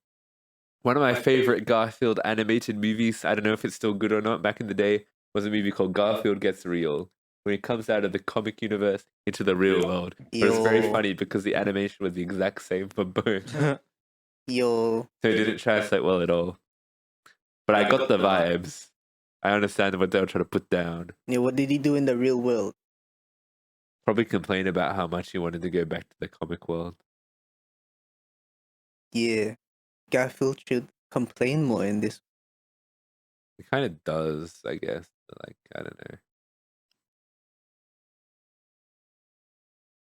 One of my favorite Garfield animated movies, I don't know if it's still good or not, back in the day, was a movie called Garfield Gets Real, where he comes out of the comic universe into the real world. But it's very Yo. funny because the animation was the exact same for both. Yo. So it didn't translate well at all. But I got the vibes. I understand what they were trying to put down. Yeah, what did he do in the real world? Probably complain about how much he wanted to go back to the comic world. Yeah. Garfield should complain more in this. It kind of does, I guess. Like, I don't know.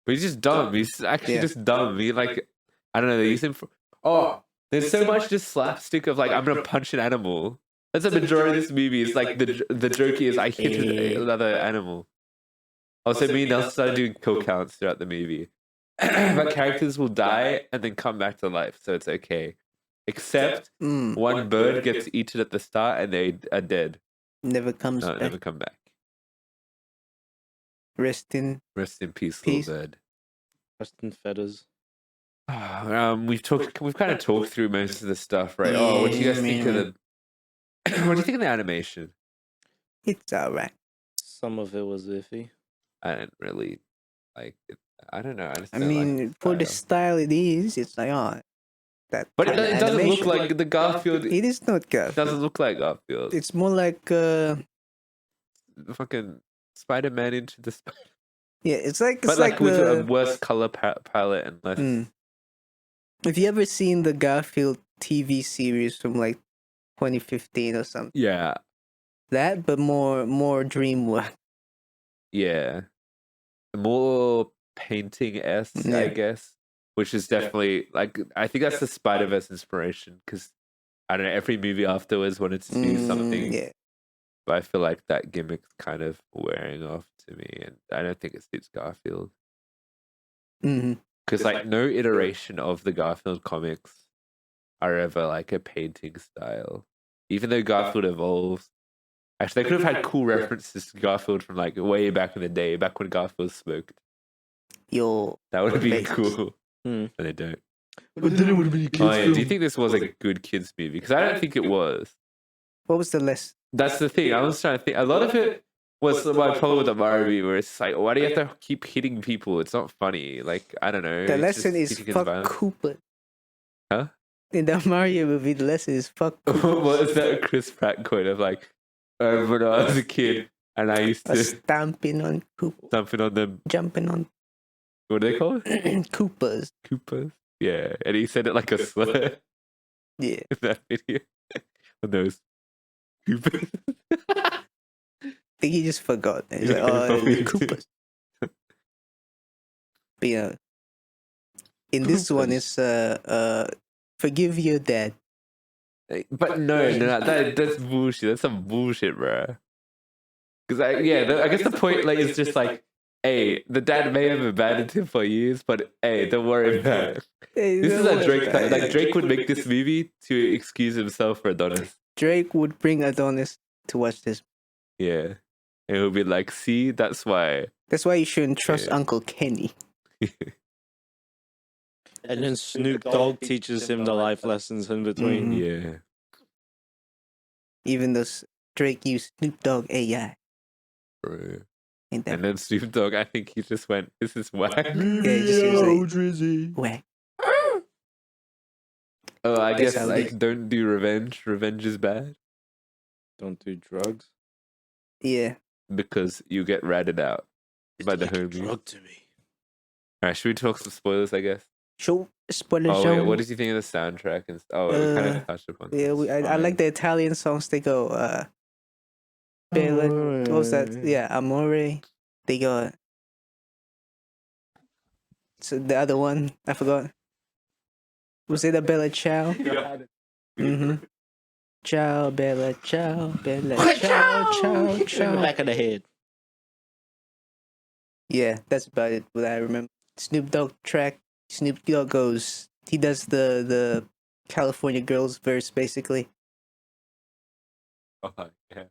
But he's just dumb. He's actually just dumb. He like, I don't know. They use him for. Oh, there's so much just slapstick of like, I'm gonna punch an animal. That's a majority of this movie. It's like the joke is I hit another animal. Also, me and Nelson started doing kill counts throughout the movie. But characters will die and then come back to life, so it's okay. Except one bird gets eaten at the start and they are dead. Never comes No, back. never come back. Rest in Peace, Peace. little bird. Rest in feathers. We've kind of talked through most of the stuff, right? Oh, what do you guys think of the? What do you think of the animation? It's alright. Some of it was iffy. I didn't really like it. I don't know. I just I don't like mean, for the style it is, it's like, oh, that. but it kind of doesn't look animation. like the Garfield. It is not Garfield. Doesn't look like Garfield. It's more like Fucking Spider-Man into the. Yeah, it's like but like with a worse color palette and less. Have you ever seen the Garfield TV series from like 2015 or something? Yeah. That, but more dream work. Yeah. More painting-esque, I guess. Which is definitely like I think that's the Spider-Verse inspiration because I don't know, every movie afterwards wanted to do something. Yeah. But I feel like that gimmick's kind of wearing off to me, and I don't think it suits Garfield. Because like no iteration of the Garfield comics are ever like a painting style. Even though Garfield evolves. Actually, they could have had cool references to Garfield from like way back in the day, back when Garfield smoked. That would have been cool. But they don't. But then it would have been a kids' Oh yeah, film. do you think this was a good kids movie? Because I don't think it was. What was the lesson? That's the thing. I was trying to think. A lot of it was my problem with the Mario movie, where it's like, why do you have to keep hitting people? It's not funny. Like, I don't know. The it's lesson just is hitting fuck violence. Cooper. Huh? In the Mario movie, the lesson is fuck Cooper. What is that Chris Pratt quote of like, when I was a kid and I used to Stamping on Cooper. Stamping on them. Jumping on. What do they call it? Coopers. Coopers. Yeah, and he said it like a slur. Yeah. In that video. On those Coopers. I think he just forgot. He's Yeah, like, probably the Coopers. But yeah, in this one, it's forgive your dad. But no, that's bullshit. That's some bullshit, bro. Because I guess the point like is just like, hey, the dad may have abandoned him for years, but hey, don't worry about it. Hey, This don't is a worry Drake about it. like Drake would make this movie to excuse himself for Adonis. Drake would bring Adonis to watch this. Yeah, and he'll be like, see, that's why. That's why you shouldn't trust Yeah. Uncle Kenny. And then Snoop Dogg teaches him the life lessons in between. Yeah. Even though Drake used Snoop Dogg AI. Bro. Ain't that And then Snoop Dogg, I think he just went, this is whack. Yeah, he just was like, Drizzy. whack. Oh, I That's guess how it like is. don't do revenge. Revenge is bad Don't do drugs. Yeah. because you get ratted out by the Like a homies. drug to me. Alright, should we talk some spoilers, I guess? Show spoiler Oh, show. yeah, what did you think of the soundtrack? And we kind of touched upon Yeah, I like the Italian songs. They go, Bella, what was that? Yeah, Amore. They go. So the other one, I forgot. Was it a Bella Ciao? Ciao, Bella, ciao, Bella, ciao, ciao, ciao. Back of the head. Yeah, that's about it. What I remember. Snoop Dogg track. Snoop Dogg goes. He does the California Girls verse basically. Oh, yeah.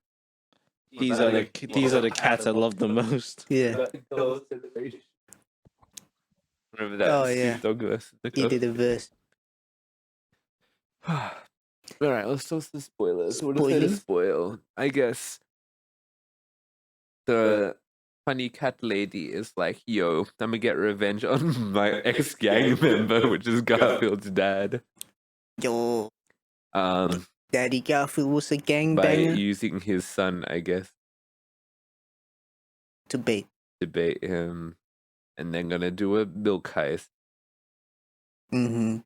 These are the cats I love the most. Yeah, Remember that Oh, Snoop yeah. Dogg verse? he did a verse. Alright, let's talk some spoilers. What is there to Spoiling? spoil? I guess the funny cat lady is like, yo, I'm gonna get revenge on my ex-gang member, which is Garfield's dad. Yo, Um, Daddy Garfield was a by gangbanger using his son, I guess, to bait. to bait him, and then gonna do a milk heist. Mm-hmm.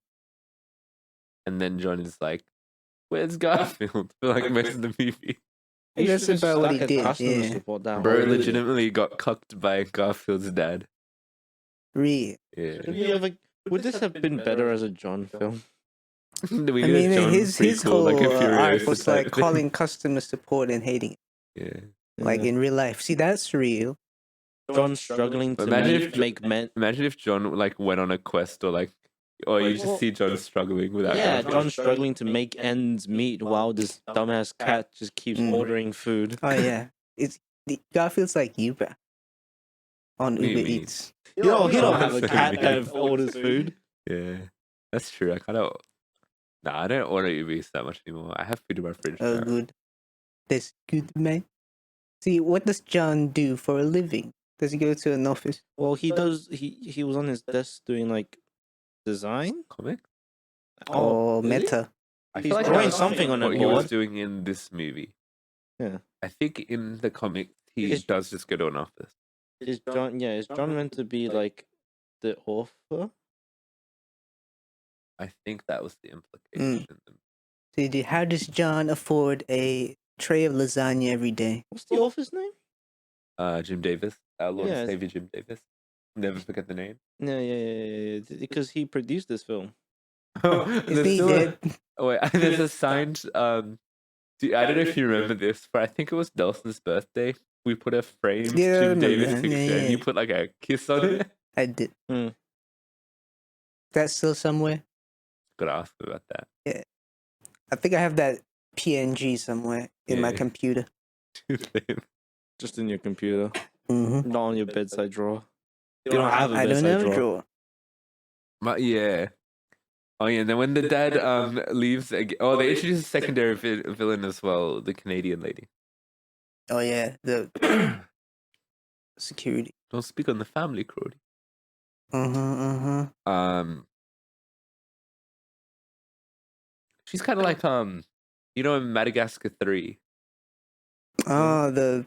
And then John is like, where's Garfield? For like most of the movie. And that's about what he Stuck at did. customer Yeah, support that Bro whole movie. legitimately got cucked by Garfield's dad. real. Yeah. Should we ever- would this have been better as a John film? We I did a mean, John his prequel, whole like a arc Furiosa was type like thing. calling customer support and hating it, Yeah. like in real life. See, that's real. John struggling to Imagine if make men. Imagine if John like went on a quest or you just Well, see John struggling without Yeah, Garfield. John struggling to make ends meet while this dumbass cat just keeps ordering food. Oh yeah, Garfield's like you, bro. On What do you Uber mean? Eats. You don't have a That's cat so that mean. orders food. Yeah. That's true. I don't order Uber Eats that much anymore. I have food in my fridge. Oh, now. good. That's good, man. See, what does John do for a living? Does he go to an office? Well, he does. He was on his desk doing like design. Comic? Or really? Meta? I He's feel like drawing that's something on a what he was board. doing in this movie. Yeah. I think in the comic he It's- does just go to an office. Is John? Yeah, is John meant to be like the author? I think that was the implication. How does John afford a tray of lasagna every day? What's the author's name? Jim Davis, our Lord Yeah, and Savior Jim Davis. Never forget the name. Yeah. Because he produced this film. Oh, Is there's he still dead? wait, there's a signed. I don't know if you remember this, but I think it was Nelson's birthday. We put a framed Yeah, I Jim remember Davis that. picture, Yeah. and he put like a kiss on it. I did. Hmm. That's still somewhere. Gotta ask him about that. Yeah, I think I have that PNG somewhere in my Yeah. computer. Just in your computer, Mm-hmm. not on your bedside drawer. You don't have a I don't bedside have a drawer. drawer. But yeah. Oh yeah, and then when the dad leaves again, oh, they introduced a secondary villain as well, the Canadian lady. Oh yeah, the security. Don't speak on the family, Crody. She's kind of like in Madagascar 3, Oh, the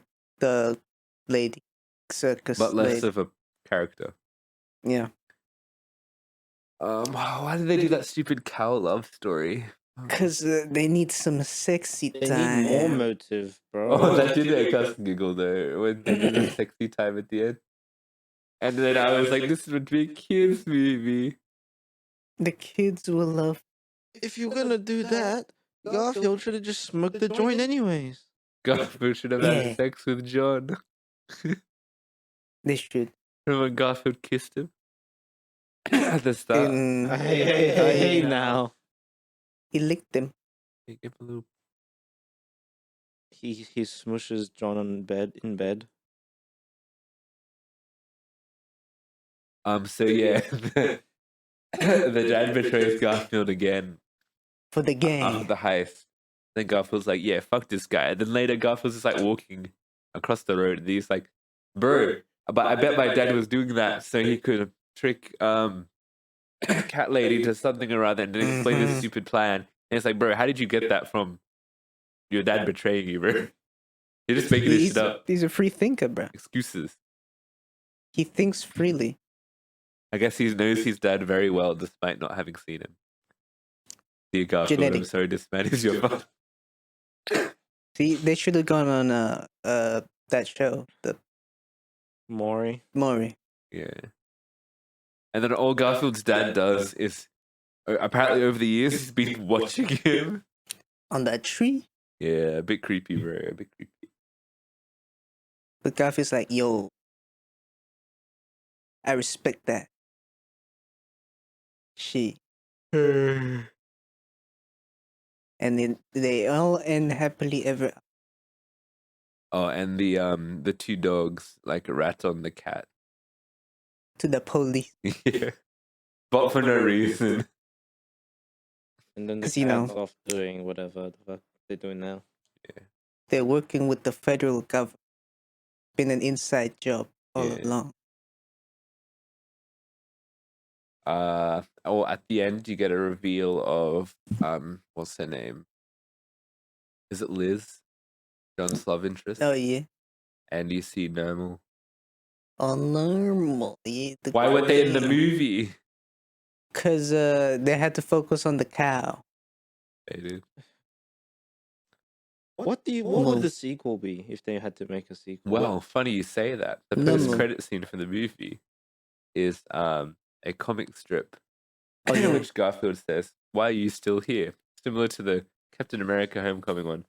lady, circus but less lady. of a character. Yeah. Why did they do that stupid cow love story? Because they need some sexy They time. need more motive, bro. Oh, that did make us giggle though when they did the sexy time at the end. And then I was like, "This would be a kids' movie." The kids will love. If you're gonna do that, Garfield should have just smoked the joint anyways. Garfield should have Yeah. had sex with John. They should. Remember when Garfield kissed him at the start? Hey, now. He licked them. He gave a little. He smushes John in bed. So yeah, the dad betrays Garfield again For the after gang. the heist. Then Garfield's like, "Yeah, fuck this guy." And then later, Garfield's just like walking across the road, and he's like, "Bro, but I bet my dad was doing that so he could trick cat lady to something or other, and then explain this stupid plan." And it's like, "Bro, how did you get that from your dad betraying you, bro? You're just making this shit up. He's a free thinker, bro. Excuses." He thinks freely. I guess he knows his dad very well, despite not having seen him. Dear Garfield, I'm Genetic. sorry this man is your father. See, they should have gone on that show, the Maury. Yeah. And then all Garfield's dad does is, apparently over the years, he's been watching him. On that tree. Yeah, a bit creepy, bro. A bit creepy. But Garfield's like, yo, I respect that. She. And then they all end happily ever. Oh, and the two dogs like rat on the cat. To the police. Yeah. But for no reason. And then the 'Cause, you know- cat's off doing whatever the fuck they're doing now. They're working with the federal government. Been an inside job all Yeah. along. At the end you get a reveal of what's her name? Is it Liz? John's love interest. Oh yeah. And you see Normal. Oh normal. Yeah, Why were they in the movie? Because they had to focus on the cow. They did. What would the sequel be if they had to make a sequel? Well, funny you say that. The No, no. post-credit scene for the movie is a comic strip Oh, in yeah. which Garfield says, "Why are you still here?" Similar to the Captain America Homecoming one.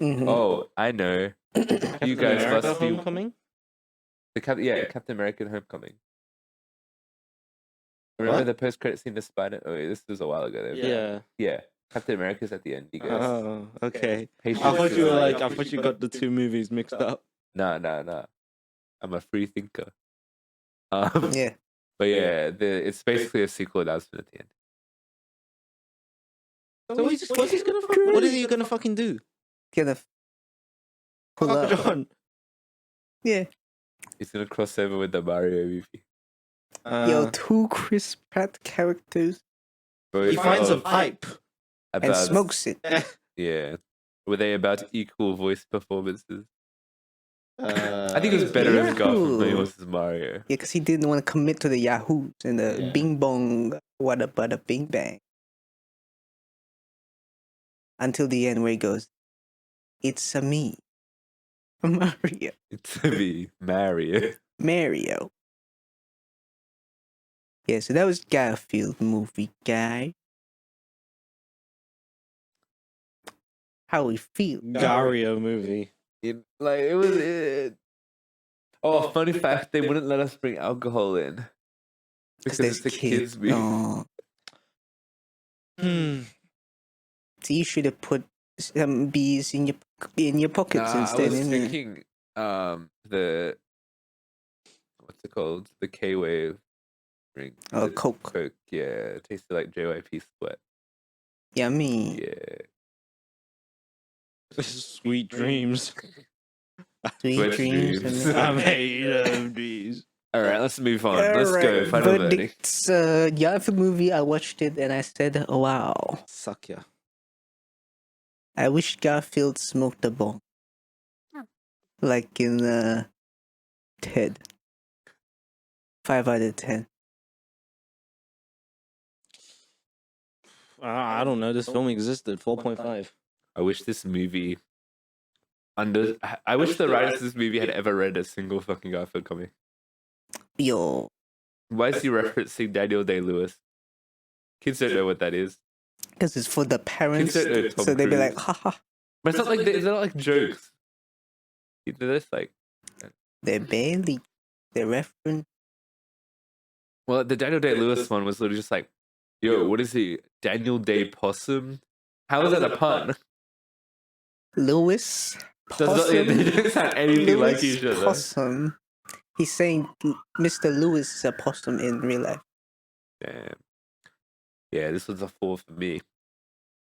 Mhm. Oh, I know. You guys America must be Homecoming? Captain American Homecoming. Remember What? the post-credit scene of Spider? Oh, this was a while ago. Though. Yeah. Yeah. Captain America's at the end. He goes, Oh, okay. "Patience I thought is you were like- I thought you got the two movies mixed up. Nah. I'm a free thinker." Um, Yeah. But yeah, it's basically a sequel announcement at the end. So what is he gonna fucking do? Gonna pull Fuck up. John. Yeah. He's gonna cross over with the Mario movie. Yo, two Chris Pratt characters Both he finds a of- pipe. and about- smokes it. Yeah. Were they about equal voice performances? I think it was better as Garfield than it was as Mario. Yeah, because he didn't want to commit to the Yahoos and the bing bong, what a bada bing bang. Until the end where he goes, it's a me, Mario. It's me, Mario. Mario. Yeah, so that was Garfield movie, guy. How we feel. Gario movie. It was. Oh, funny fact: they wouldn't let us bring alcohol in because it's a kids movie. Oh. So you should have put some bees in your pockets instead. I was thinking, the what's it called? The K-Wave drink. Oh, Coke. Coke, yeah, it tasted like JYP sweat. Yummy. Yeah. Sweet dreams. Sweet dreams. I'm made of these. All right, let's move on. Let's go. Final verdict. It's Garfield movie. I watched it and I said, "Wow." Suck ya. I wish Garfield smoked a bong, like in Ted. 5 out of 10. I don't know. This film existed. 4.5. I wish this movie. I wish the writers of this movie had ever read a single fucking Garfield comic. Yo. Why is he referencing Daniel Day-Lewis? Kids don't know what that is. Because it's for the parents. Kids don't know Tom So they'd be Cruise. like, haha. But it's not like they're not like jokes. They're just like. They're barely. They're reference. Well, the Daniel Day-Lewis one was literally just like, yo, what is he? Daniel Day Possum? How is that a pun? Lewis. They don't sound anything like each other. Possum. He's saying Mr. Lewis is a possum in real life. Damn. Yeah, this was a 4 for me.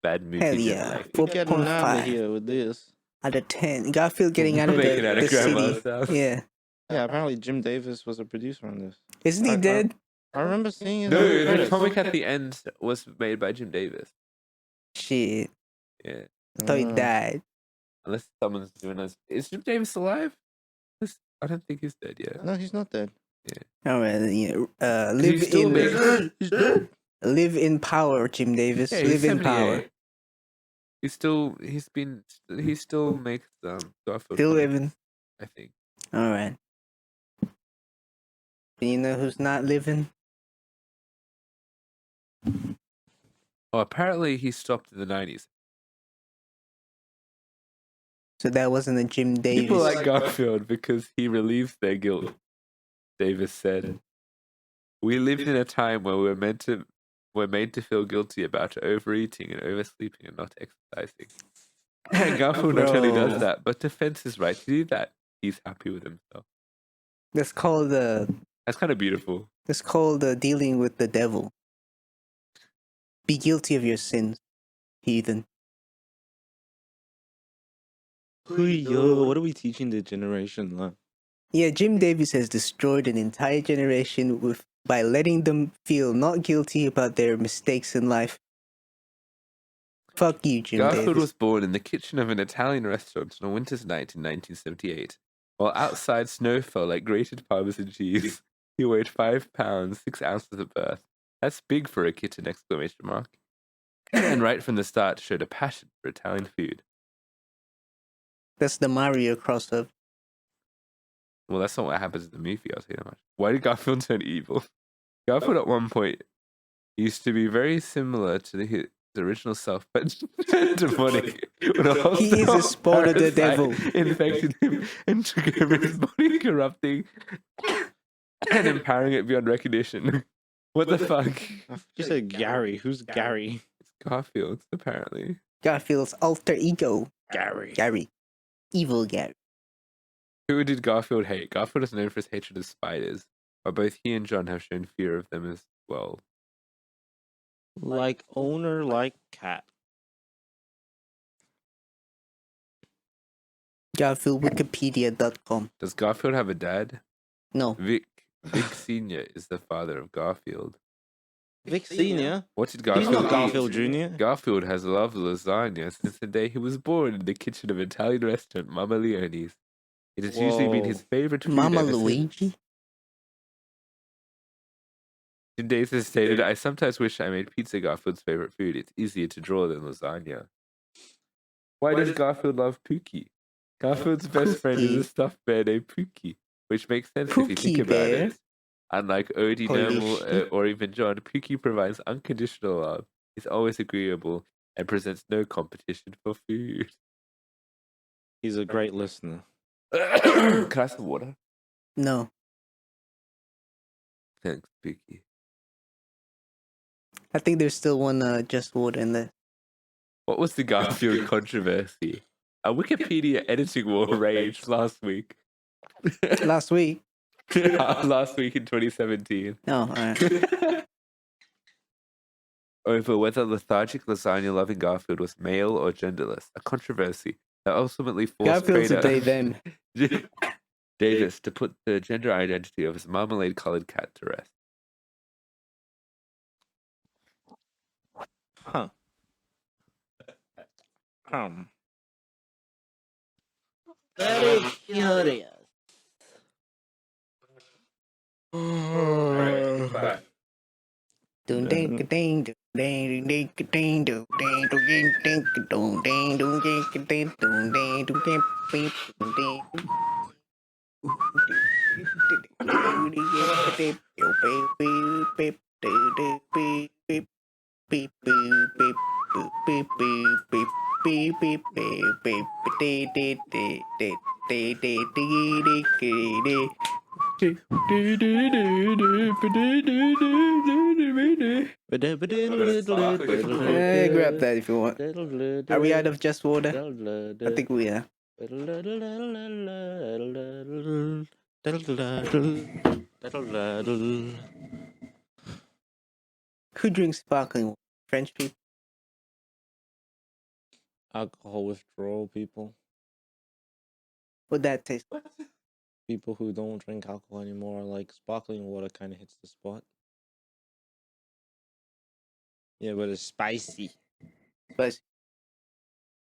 Bad movie. Hell didn't yeah. like it. 4.5 here with this. out of 10. Garfield getting out of Making the, out of the grandma's city. house. Yeah. Yeah, apparently Jim Davis was a producer on this. Isn't he dead? I remember seeing it. No, the comic at the end was made by Jim Davis. Shit. Yeah. I thought he died. Unless someone's doing us. Is Jim Davis alive? I don't think he's dead yet. No, he's not dead. All right. You know, He still live in power, Jim Davis. Yeah, Live in power. He still makes Garfield. Still comics, living. I think. All right. But you know who's not living? Oh, apparently he stopped in the 90s. So that wasn't a Jim Davis. People like Garfield because he relieves their guilt. Davis said, "We lived in a time where we're made to feel guilty about overeating and oversleeping and not exercising. And Garfield not only does that, but defends his right to do that. He's happy with himself." That's called That's kind of beautiful. That's called dealing with the devil. Be guilty of your sins, heathen. Yo, what are we teaching the generation? Like? Yeah, Jim Davis has destroyed an entire generation by letting them feel not guilty about their mistakes in life. Fuck you, Jim Garfield Davis. was born in the kitchen of an Italian restaurant on a winter's night in 1978. While outside snow fell like grated Parmesan cheese. He weighed 5 pounds, 6 ounces at birth. That's big for a kitten! ! And right from the start showed a passion for Italian food. That's the Mario crossover. Well, that's not what happens in the movie, I'll tell you that much. Why did Garfield turn evil? Garfield at one point used to be very similar to his original self, but turned demonic. He is a spawn of the devil. Infected him and took over his body, corrupting and empowering it beyond recognition. What the fuck? You said Gary. Who's Gary? It's Garfield, apparently. Garfield's alter ego. Gary. Evil Gary. Who did Garfield hate? Garfield is known for his hatred of spiders, but both he and John have shown fear of them as well. Like owner, like cat. Garfield Wikipedia.com. Does Garfield have a dad? No. Vic Sr. is the father of Garfield. Vic Senior. What did He's Garfield not eat? Garfield Junior. Garfield has loved lasagna since the day he was born in the kitchen of Italian restaurant Mama Leone's. It has usually been his favorite food Mama ever since. Luigi. Jim Davis has stated, I sometimes wish I made pizza Garfield's favorite food. It's easier to draw than lasagna. Why does Garfield love Pookie? Garfield's best friend is a Pookie. stuffed bear named Pookie, which makes sense if you think Pookie about bear. it. Unlike Odie, Holy Nermal, shit. or even John, Pookie provides unconditional love, is always agreeable, and presents no competition for food. He's a great listener. Can I have some water? No. Thanks, Pookie. I think there's still one just water in there. What was the Garfield controversy? A Wikipedia editing war raged last week. Last week. Last week in 2017. No, alright. Over whether lethargic lasagna-loving Garfield was male or genderless, a controversy that ultimately forced Garfield's a they creator them. Davis to put the gender identity of his marmalade-colored cat to rest. Huh. Very curious. Ding ding ding ding ding ding ding ding ding ding ding ding ding ding ding ding ding grab that if you want. Are we out of just water? I think we are. Who drinks sparkling water? French people? Alcohol withdrawal people. What that taste? People who don't drink alcohol anymore are like sparkling water kind of hits the spot. Yeah, but it's spicy. But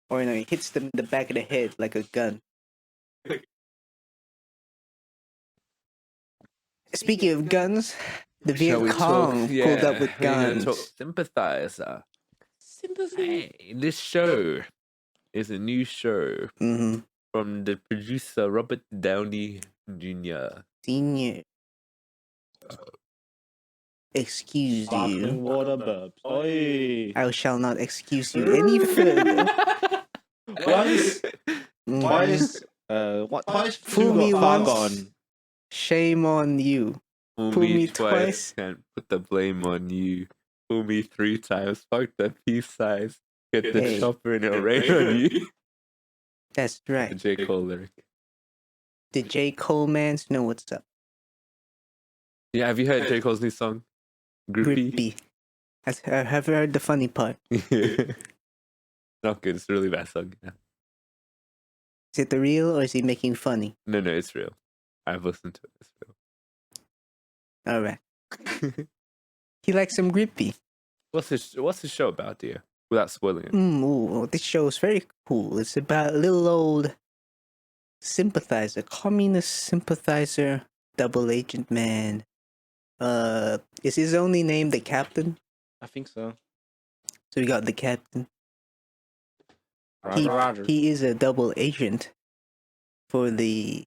or no, it hits them in the back of the head like a gun. Speaking of guns, the Viet Cong pulled up with guns. Talk Sympathizer. Hey, this show is a new show from the producer Robert Downey Jr. Senior. Excuse Sparkling you. water burps. Oi. I shall not excuse you any further. Twice. Fool me far once. gone. Shame on you. Fool me twice. Can't put the blame on you. Fool me 3 times. Fuck the peace size. Get the chopper and it'll rain on you. That's right. The J. Cole lyric. The J. Cole mans know what's up. Yeah, have you heard J. Cole's new song? Groupie? Have you heard the funny part? Not good. It's a really bad song. Yeah. Is it the real or is he making funny? No, it's real. I've listened to it. It's real. Alright. He likes some Grippy. What's this show about, dear? Without spoiling it. This show is very cool. It's about a little old sympathizer, communist sympathizer, double agent man. Is his only name the Captain? I think so. So we got the Captain. Roger. He is a double agent for the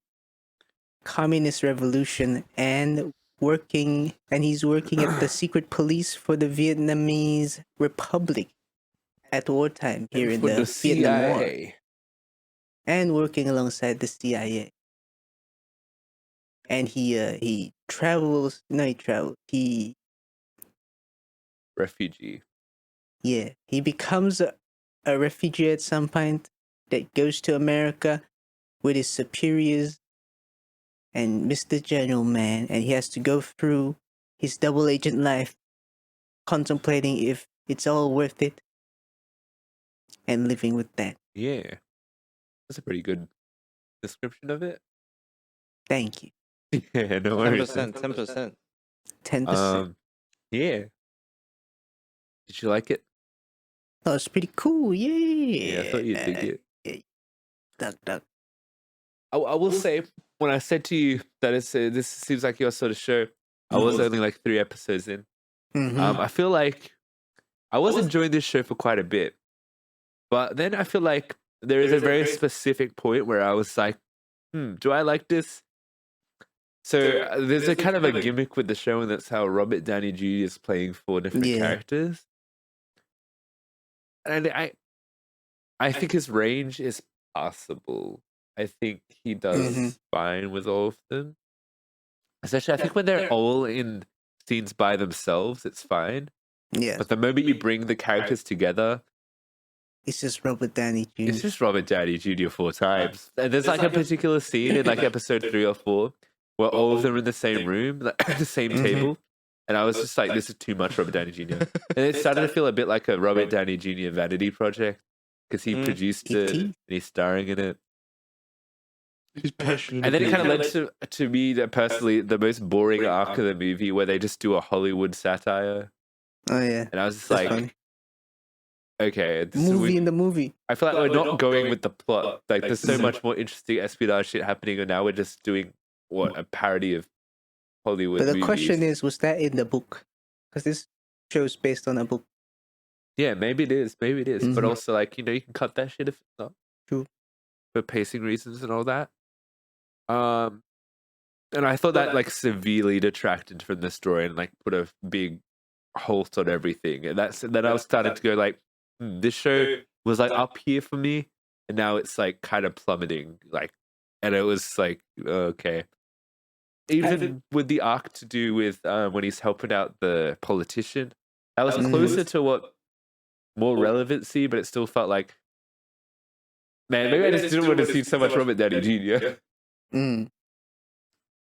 Communist Revolution and he's working at the secret police for the Vietnamese Republic at wartime here in the Vietnam War. And working alongside the CIA. And he travels. Refugee. Yeah, he becomes a refugee at some point that goes to America with his superiors and Mr. General Man, and he has to go through his double agent life, contemplating if it's all worth it, and living with that. Yeah, that's a pretty good description of it. Thank you. Yeah, no worries. 10%. 10%. Yeah. Did you like it? Oh, it's pretty cool. Yeah. Yeah, I thought you'd dig it. Yeah. Duck. I will say, when I said to you that this seems like your sort of show, I was only like 3 episodes in. I feel like I was enjoying this show for quite a bit, but then I feel like there is a very specific point where I was like, do I like this? So there's a kind of a gimmick with the show, and that's how Robert Downey Jr. is playing 4 different characters. And I think his range is passable. I think he does fine with all of them. Especially, I think when they're all in scenes by themselves, it's fine. Yeah. But the moment you bring the characters together, it's just Robert Downey Jr. It's just Robert Downey Jr. 4 times. And there's like a particular scene in like episode 3 or 4 where all of them are in the same room, like the same table. And I was just like, this is too much Robert Downey Jr. And it started to feel a bit like a Robert Downey Jr. vanity project because he produced it and he's starring in it. He's passionate. And then it kind of led to me, personally, the most boring arc of the movie where they just do a Hollywood satire. Oh, yeah. And I was just like, funny. Okay. Movie in the movie. I feel like we're not going with the plot. Like, there's so much more interesting espionage shit happening, and now we're just doing, a parody of Hollywood But the movies. question is, was that in the book? Because this show is based on a book. Yeah, maybe it is. But also, like, you can cut that shit if it's not. True. For pacing reasons and all that. And I thought that, like, severely detracted from the story and, like, put a big halt on everything. And then I was starting to go, like, this show was, like, up here for me, and now it's, like, kind of plummeting. Like, and it was, like, okay. Even with the arc to do with when he's helping out the politician, that was closer to what more relevancy, but it still felt like, man, maybe I just didn't want to see so much Robert Downey Jr. And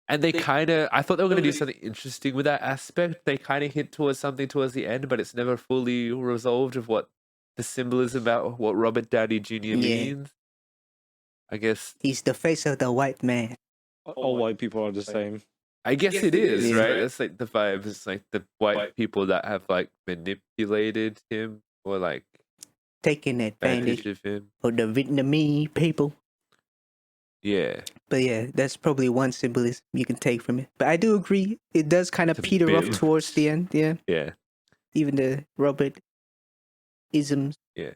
they I thought they were going to do something interesting with that aspect. They kind of hint towards something towards the end, but it's never fully resolved of what the symbolism about what Robert Downey Jr. means. I guess he's the face of the white man. All white people are the same. I guess it is, right? That's like the vibe. It's like the white people that have like manipulated him or like taking advantage of him. Of the Vietnamese people. Yeah. But yeah, that's probably one symbolism you can take from it. But I do agree, it does kind of peter off towards the end. Yeah. Yeah. Even the Robert isms. Yeah.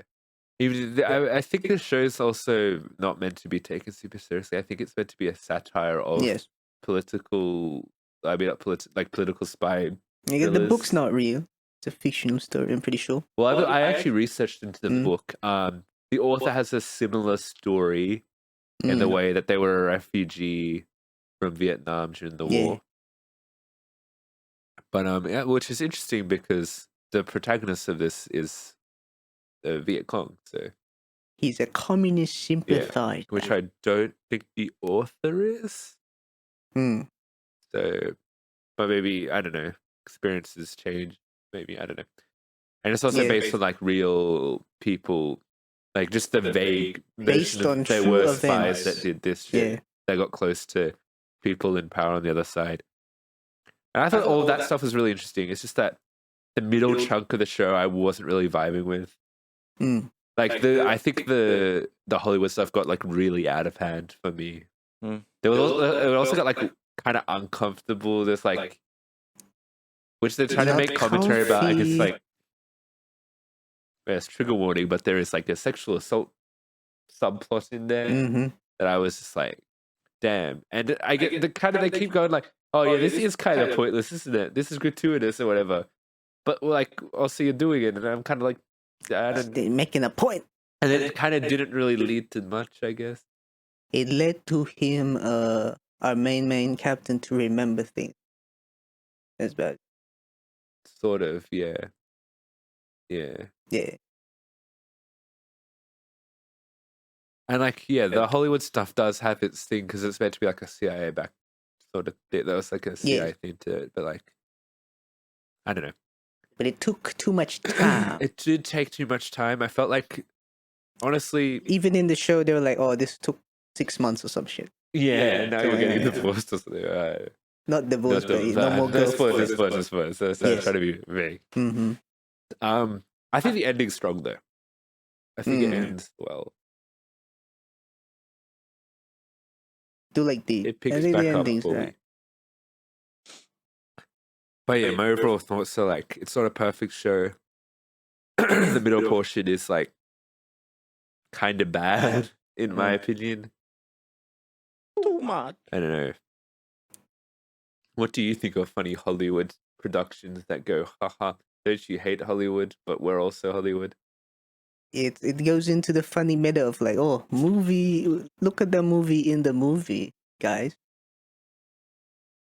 I think this show is also not meant to be taken super seriously. I think it's meant to be a satire of political. I mean, not political spy. Yeah, the book's not real. It's a fictional story. I'm pretty sure. Well, I actually researched into the book. The author has a similar story in the way that they were a refugee from Vietnam during the war. But which is interesting because the protagonist of this is Viet Cong, so he's a communist sympathizer, which I don't think the author is. So, but maybe I don't know. Experiences change. Maybe I don't know. And it's also based on like real people, like just the vague based on there true were events. spies that did this shit. That got close to people in power on the other side. And I thought all of that stuff was really interesting. It's just that the middle chunk of the show I wasn't really vibing with. Like I think the Hollywood stuff got like really out of hand for me. It also got like kind of uncomfortable. There's like, which they're trying to make commentary about. Like it's like, it's trigger warning, but there is like a sexual assault subplot in there that I was just like, damn. And I get they keep going like, oh yeah, this is kind of pointless, isn't it? This is gratuitous or whatever. But like, also you're doing it, and I'm kind of like, they're making a point. And it kind of didn't really lead to much, I guess. It led to him, our main captain, to remember things. That's bad. Sort of, yeah. And like, the Hollywood stuff does have its thing because it's meant to be like a CIA back sort of thing. That was like a CIA thing to it, but like, I don't know. But it took too much time. It did take too much time. I felt like, honestly, even in the show, they were like, "Oh, this took 6 months or some shit." Yeah, now you're getting divorced or something. Not divorced, but no more girls. Spoilers. So I'm trying to be vague. I think the ending's strong though. I think it ends well. do like the It picks I think back the up ending's fully. right. But yeah, my overall thoughts are like it's not a perfect show. The middle portion is like kind of bad in my opinion. Too much. I don't know. What do you think of funny Hollywood productions that go, haha, don't you hate Hollywood, but we're also Hollywood? It goes into the funny meta of like, oh, movie. Look at the movie in the movie, guys.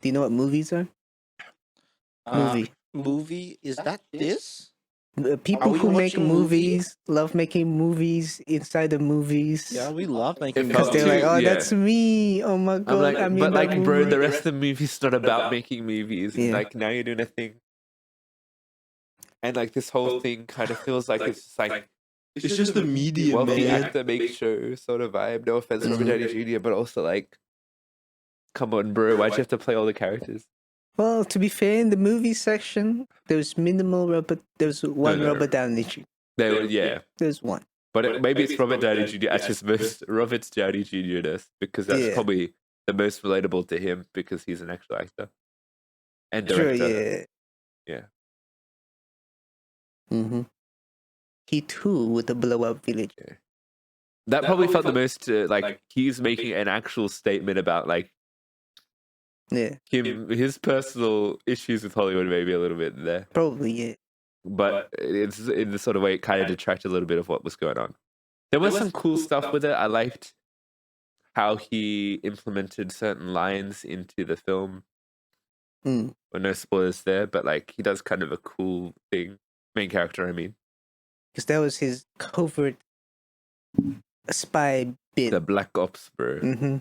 Do you know what movies are? Movie? Is that this? People we who make watching movies love making movies inside the movies. Yeah, we love making Because they're like, oh, that's me. Oh my I'm god, like, I'm but in like, that bro, movie. the rest of the movie's not about making movies. Yeah. Like now you're doing a thing, and like this whole thing kind of feels like it's just like It's just the media, wealthy man. actor make show sort of vibe. No offense, Robert Downey Jr., but also like, come on, bro, why'd you have to play all the characters? Well, to be fair, in the movie section, there's minimal Robert. There's one no. Robert Downey Jr. Yeah, There's one. but maybe it's Robert Downey Jr. at his most Robert Downey Jr.-ness because that's probably the most relatable to him because he's an actual actor and director. Sure, Yeah. Mm-hmm. He too with the blow up village. Yeah. That probably felt the most like he's making an actual statement about like his personal issues with Hollywood, maybe a little bit there. Probably, yeah. But it's in the sort of way it kind of detracted a little bit of what was going on. There was some cool stuff with it. I liked how he implemented certain lines into the film. Well, no spoilers there, but like he does kind of a cool thing. Main character, I mean. Because that was his covert spy bit. The Black Ops, bro. Mm-hmm.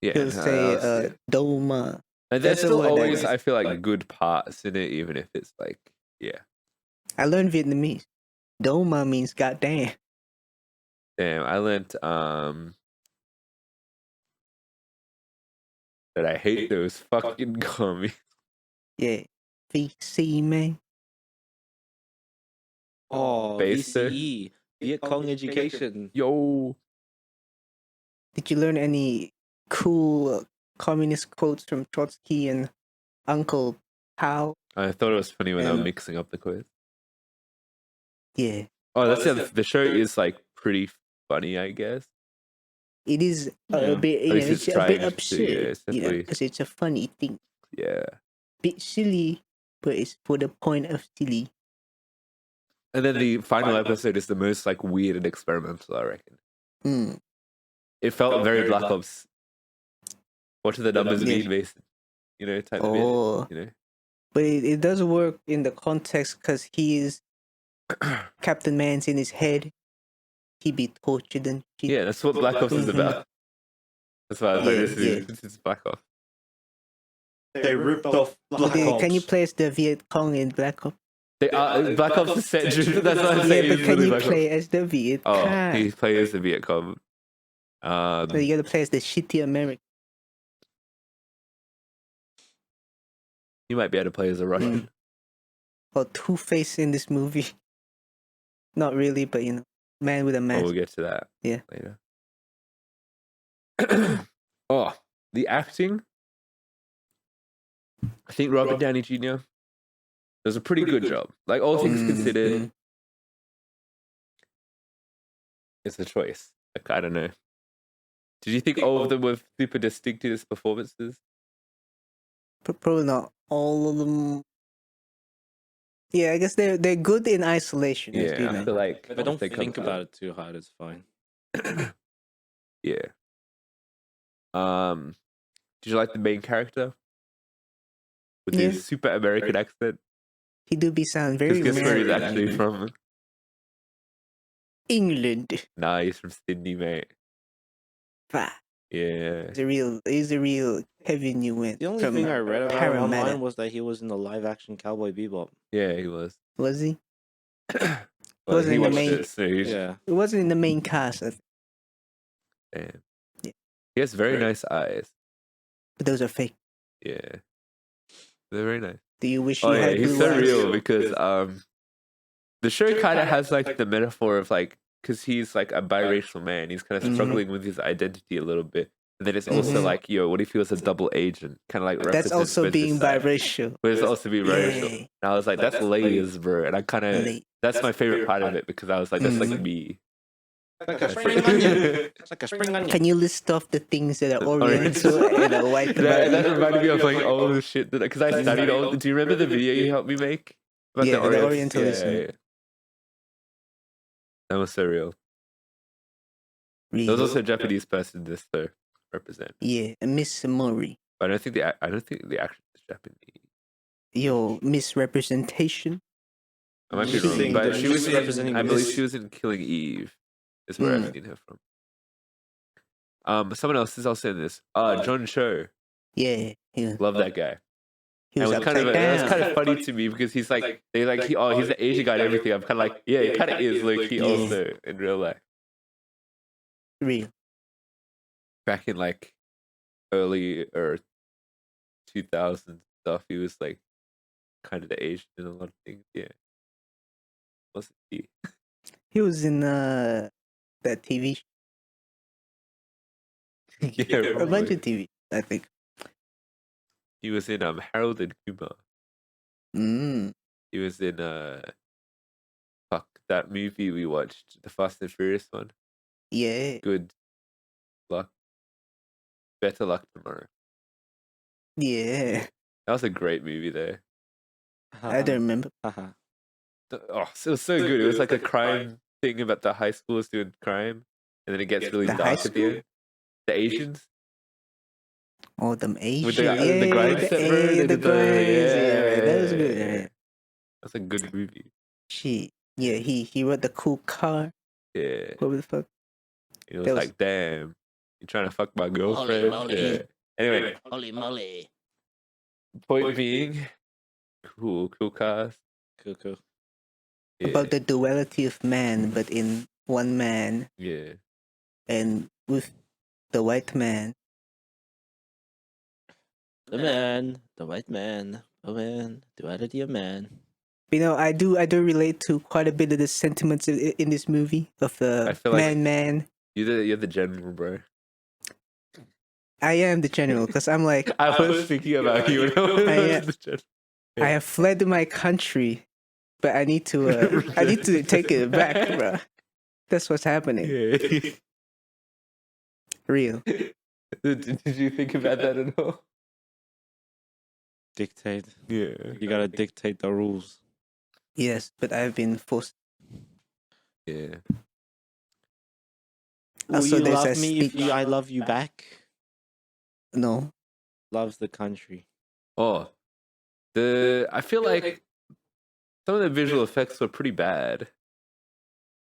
Yeah. He'll say, Doma. And there's That's the still word I always, use. I feel like, good parts in it, even if it's like, yeah. I learned Vietnamese. Doma means goddamn. Damn, I learned that I hate those fucking commies. Yeah. VC, man. Oh, Base there. VCE. Viet Cong education. Yo. Did you learn any cool communist quotes from Trotsky and Uncle Pao? I thought it was funny when they were mixing up the quiz. Yeah. Oh, that's the show is like pretty funny, I guess. It is a bit, At least it's it's a bit trying to, absurd, it's definitely- because it's a funny thing. Yeah. Bit silly, but it's for the point of silly. And then the final episode is the most like weird and experimental, I reckon. It felt very Black Ops. What do the numbers mean, basically? You know, type of bit, you know. But it does work in the context because he is Captain Man's in his head. He be tortured and shit. Yeah, that's what Black Ops is about. That's why I was like, this is Black Ops. They ripped off Black Ops. Can you play as the Viet Cong in Black Ops? Black Ops is set. That's what I'm saying. Yeah, but can you play as the Viet Cong? Oh, he plays as the Viet Cong. So you gotta play as the shitty American. You might be able to play as a Russian. Or Two-Face in this movie. Not really, but you know, man with a mask. Oh, we'll get to that later. Oh, the acting. I think Robert Downey Jr. does a pretty good job. Like, all things considered, it's a choice. Like, I don't know. Did you think all of them were super distinctive as performances? Probably not all of them. Yeah, I guess they're good in isolation. Yeah, I feel like If I don't think about it too hard, it's fine. Yeah. Did you like the main character with his super American accent? He do be sound very Guess where he's American. actually from? England. Nah, he's from Sydney, mate. Bah. Yeah. He's a real heavy new wind. The only thing I read about him Parramatta. online was that he was in the live-action Cowboy Bebop. Yeah, he was. Was he? Well, wasn't he in the watched main- it, so he's- Yeah. It wasn't in the main cast, Damn. Yeah. He has very nice eyes. but those are fake. Yeah. They're very nice. Do you wish Oh you yeah, had he's blue so eyes? real because the show kind of has like the metaphor of like because he's like a biracial man, he's kind of struggling with his identity a little bit. And then it's also like, yo, what if he was a double agent? Kind of like That's represents also both being sides. biracial. But it's also being biracial. Yeah. And I was like, that's layers, bro. And I kind of, Lay- that's my favorite part of it because I was like, that's like me. Like a spring onion. It's like a spring onion. Can you list off the things that are Oriental. oriental and are white? That reminded me of like all the shit that, because I studied all. Do you remember the video you helped me make about Yeah, the Orientals? Orientalism. Yeah. That was so real. Really? There was also a Japanese person this though represent. Yeah, Miss Mori. But I don't think the actress is Japanese. Yo, misrepresentation. I might be She's wrong, saying but that she she's was in, representing I believe this. she was in Killing Eve. Is where I've seen her from. Someone else is also in this. John Cho. Yeah, yeah. Love that guy. He And was it was kind of upside it was down. kind of funny to me because he's like he's the Asian guy and everything. I'm kind of like, yeah, he kind of is low key Yeah. also in real life. Real. Back in like early or 2000 stuff, he was like kind of the Asian in a lot of things. Yeah, wasn't he? He was in that TV show. Yeah, A bunch probably. of TV, I think. He was in Harold and Kumar. Mm. He was in that movie we watched, the Fast and Furious one. Yeah. Good luck, better luck tomorrow. Yeah. That was a great movie there. I don't remember. Haha. Oh, it was so good. It was like a crime thing about the high schoolers doing crime, and then it gets really The high dark at the school? end. The Asians Oh, them Asians. with the yeah, grind the, set, bro. A, They the did grinds. Yeah, right. That was good. yeah. Right. That's a good movie. Shit. Yeah, he rode the cool car. Yeah, What the fuck? it was That was- like, damn, you trying to fuck my girlfriend? moly. Yeah. Anyway, Holy moly. point being, cool cast. Cool. Yeah. About the duality of man, but in one man Yeah. and with the white man. The man, the white man, the man, duality of man. You know, I do relate to quite a bit of the sentiments in this movie of the I feel like- man. You're the general, bro. I am the general because I'm like, I was thinking about you. When I was I am. the general. I have fled my country, but I need to take it back, bro. That's what's happening. Yeah. Real. Did you think about that at all? Dictate. Yeah. You gotta dictate the rules. Yes, but I've been forced. Yeah. Will Also, you there's love a me if speak- I love you back? No. Loves the country. Oh, I feel like some of the visual effects were pretty bad.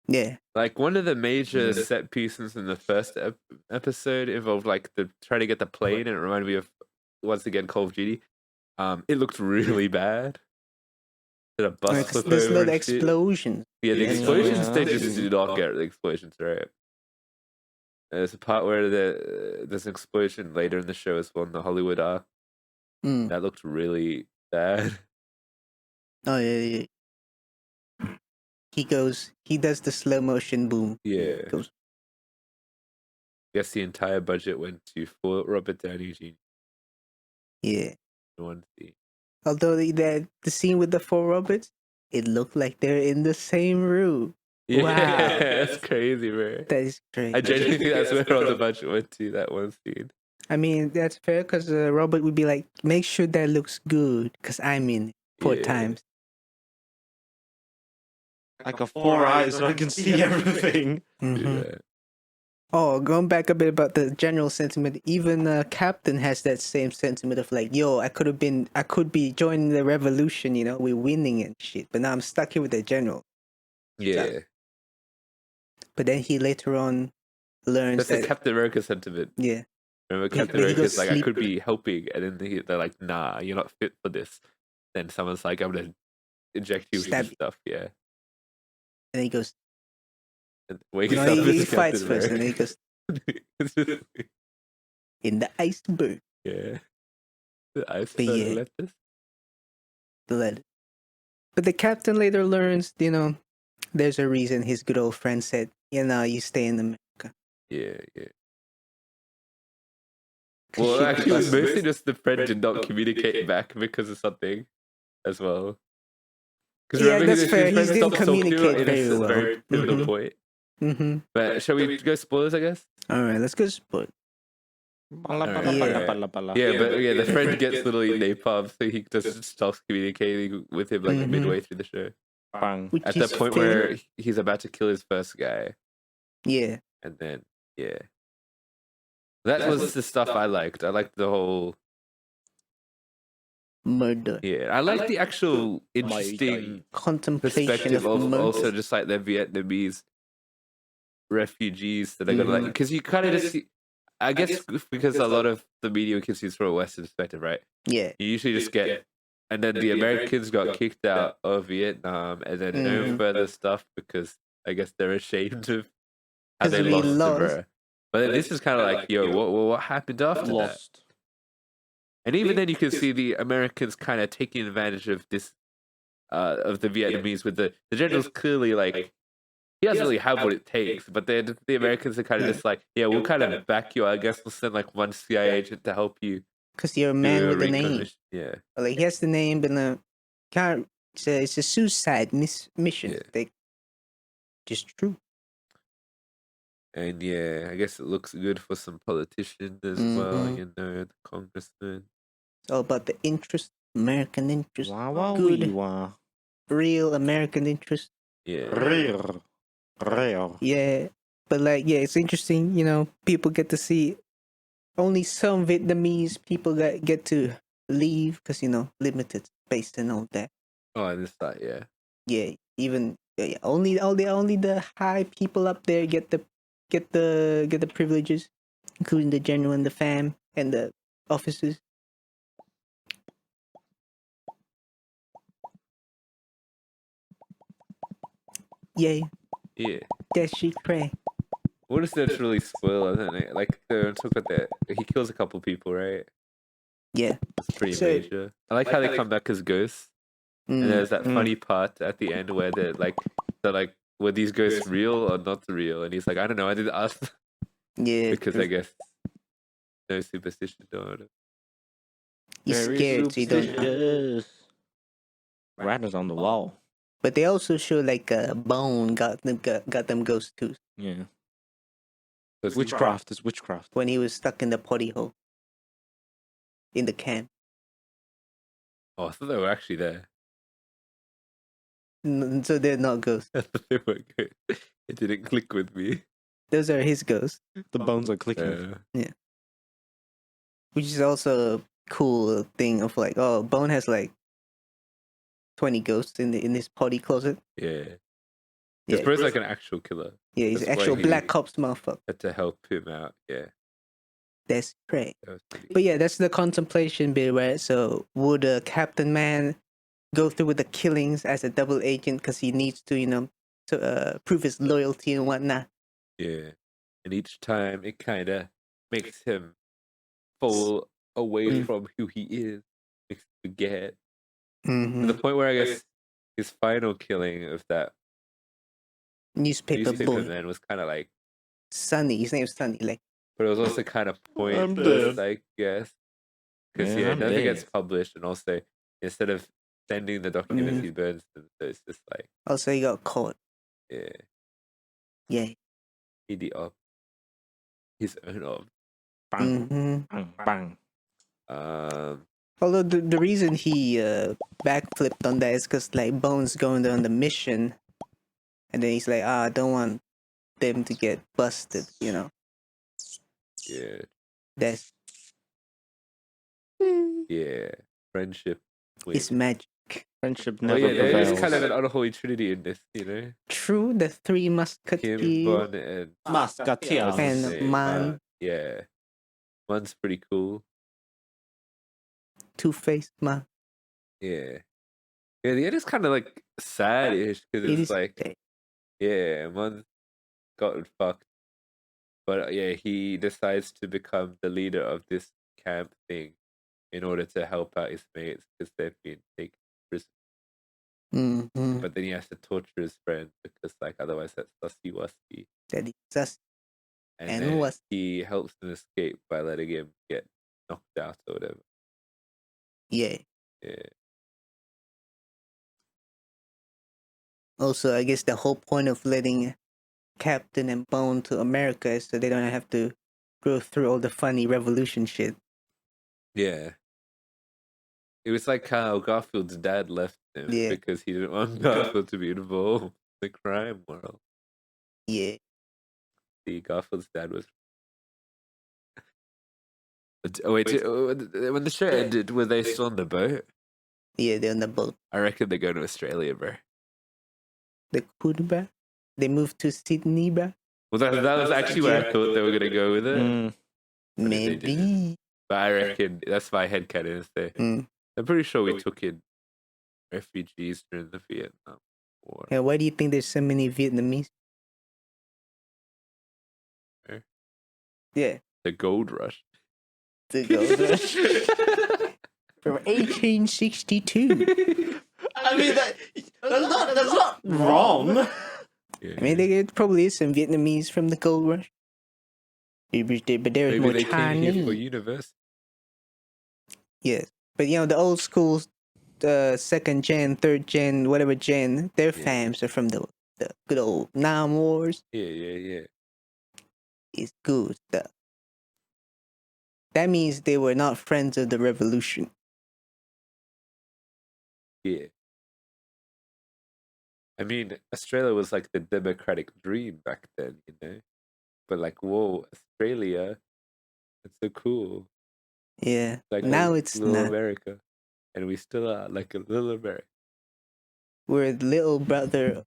Yeah. Like one of the major set pieces in the first episode involved like trying to get the plane, and it reminded me of once again Call of Duty. It looked really bad. Did a bus Like, flip there's a over lot of and shit. explosions. Yeah, the Yeah. explosions they Yeah. just do not get the explosions right. There's a part where there's an explosion later in the show as well in the Hollywood arc. Mm. That looked really bad. Oh yeah. He does the slow motion boom. Yeah. Goes. Guess the entire budget went to for Robert Downey Jr. Yeah. in one scene. Although the scene with the four robots, it looked like they're in the same room. Yeah, Wow. that's crazy, bro. That is great. I genuinely think that's where all the budget went to, that one scene. I mean, that's fair because the robot would be like, make sure that looks good because I'm in it 4 Yeah. times. Like a 4 eyes so I can see everything. Mhm. Yeah. Oh, going back a bit about the general sentiment, even Captain has that same sentiment of like, yo, I could be joining the revolution, you know, we're winning and shit, but now I'm stuck here with the general. Yeah. But then he later on learns That's the that, Captain America sentiment. yeah, Remember, Yeah, Captain but he America's goes like, I sleep. could be helping. And then they're like, nah, you're not fit for this. Then someone's like, I'm going to inject you with Stab this you. stuff. Yeah. and he goes, And wakes you know, up he as fights Captain first, and then he America. goes, It's just- in the iceberg, yeah. The yeah. iceberg left us. the lead. But the captain later learns, you know, there's a reason his good old friend said, you know, you stay in America. Yeah, yeah. Well, shit actually, it was busted. mostly just the friend did not communicate back because of something as well. Because Yeah, remember, that's fair. his He friend didn't stopped talking to him communicate in a very well. very pivotal point. Mm-hmm. But shall we go spoilers, I guess? All right, let's go sport. Yeah, but yeah, the friend gets literally napalm, so he just stops communicating with him like midway through the show. Bang. Which At is the point fair. where he's about to kill his first guy, Yeah, and then that was the stuff I liked. I liked the whole murder. I liked the actual interesting Contemplation perspective of of murder. also just like the Vietnamese refugees that are gonna like, because you kind of just see, I guess because a lot of the media can see from a Western perspective, right? Yeah. You usually just get, and then the Americans got kicked out of Vietnam, and then no further stuff because I guess they're ashamed of how they we lost the lost. bro. But then this is kind of like, yo, what happened after that? Lost. And even then, you can see the Americans kind of taking advantage of this, of the Vietnamese. With the general's clearly like, he doesn't really have what it takes, but then the Americans are kind of just like, yeah, we'll kind of back you. I guess we'll send like one CIA agent to help you. Because you're a man with a name. Mission. Yeah. Like, he has the name, but it's a suicide mission. Yeah. Like, just true. And yeah, I guess it looks good for some politicians as well, you know, the congressman. It's all about the interest, American interest. Good. Real American interest. Yeah. Real. Yeah. But like, yeah, it's interesting, you know, people get to see, only some Vietnamese people get to leave because, you know, limited space and all that. Oh, and this side, yeah. Yeah, even only the high people up there get the privileges, including the general and the fam and the officers. Yeah. Yeah. That shit cray. What does that really spoil, isn't it? Like, talk about that. He kills a couple people, right? Yeah. It's pretty major. I like how they come back as ghosts. And there's that funny part at the end where they're like, were these ghosts real or not real? And he's like, I don't know, I didn't ask. Yeah. Because I guess no superstition on it. He's scared, so you don't. Rattlers on the wall. But they also show like a bone got them ghosts too. Yeah. It's Witchcraft is witchcraft. When he was stuck in the potty hole. In the camp. Oh, I thought they were actually there. So they're not ghosts. I thought they were good. It didn't click with me. Those are his ghosts. The bones are clicking. Yeah. Which is also a cool thing of like, oh, Bone has like 20 ghosts in his potty closet. Yeah. This bro's like an actual killer. Yeah, he's an actual Black Ops motherfucker. Had to help him out, yeah. That's great. But yeah, that's the contemplation bit, right? So would Captain Man go through with the killings as a double agent because he needs to, you know, to prove his loyalty and whatnot? Yeah. And each time it kind of makes him fall away from who he is. Makes him forget. To the point where I guess his final killing of that newspaper boy man was kind of like Sunny. His name was Sunny. Like, but it was also kind of pointless, I guess. Because nothing gets published, and also instead of sending the documents, he burns them. So it's just like. Also, he got caught. Yeah. Yeah. He the op. His own op. Bang. Bang. Although the reason he backflipped on that is because like Bones going on the mission, and then he's like, I don't want them to get busted, you know. Yeah. That's yeah. Friendship. It's magic. Friendship never prevails. There's kind of prevails. an unholy trinity in this, you know. True, the three musketeers. Kim, Bon, and Musketeers. And Man. Yeah. Man's pretty cool. Two-Faced Man. Yeah. Yeah, the end is kind of like sad-ish because it's like, yeah, Man's gotten fucked. But yeah, he decides to become the leader of this camp thing in order to help out his mates because they've been taken to prison. But then he has to torture his friend because, like, otherwise that's sussy-wussy. That is sus. And then he helps them escape by letting him get knocked out or whatever. Yeah. Yeah. Also, I guess the whole point of letting Captain and Bone to America is so they don't have to go through all the funny revolution shit. Yeah. It was like how Garfield's dad left him because he didn't want Garfield to be involved in the crime world. Yeah. See, Garfield's dad was. Oh, wait, when the show ended, were they still on the boat? Yeah, they're on the boat. I reckon they're going to Australia, bro. The Kuba? They moved to Sydney, bro? Well, that was actually where I thought they were going to go with it. Maybe. But I reckon that's my headcanon is there. I'm pretty sure we took in refugees during the Vietnam War. Yeah, why do you think there's so many Vietnamese? Yeah. The gold rush. The gold rush. From 1862. I mean, that's not wrong. I mean, there probably is some Vietnamese from the gold rush. But there's more they came here for Chinese. university. Yes. But, the old school, second gen, third gen, whatever gen, their fams are from the good old Nam Wars. Yeah. It's good stuff. That means they were not friends of the revolution. Yeah. I mean, Australia was like the democratic dream back then, But like, whoa, Australia, it's so cool. Yeah. Like now it's little not. America, and we still are like a little America. We're little brother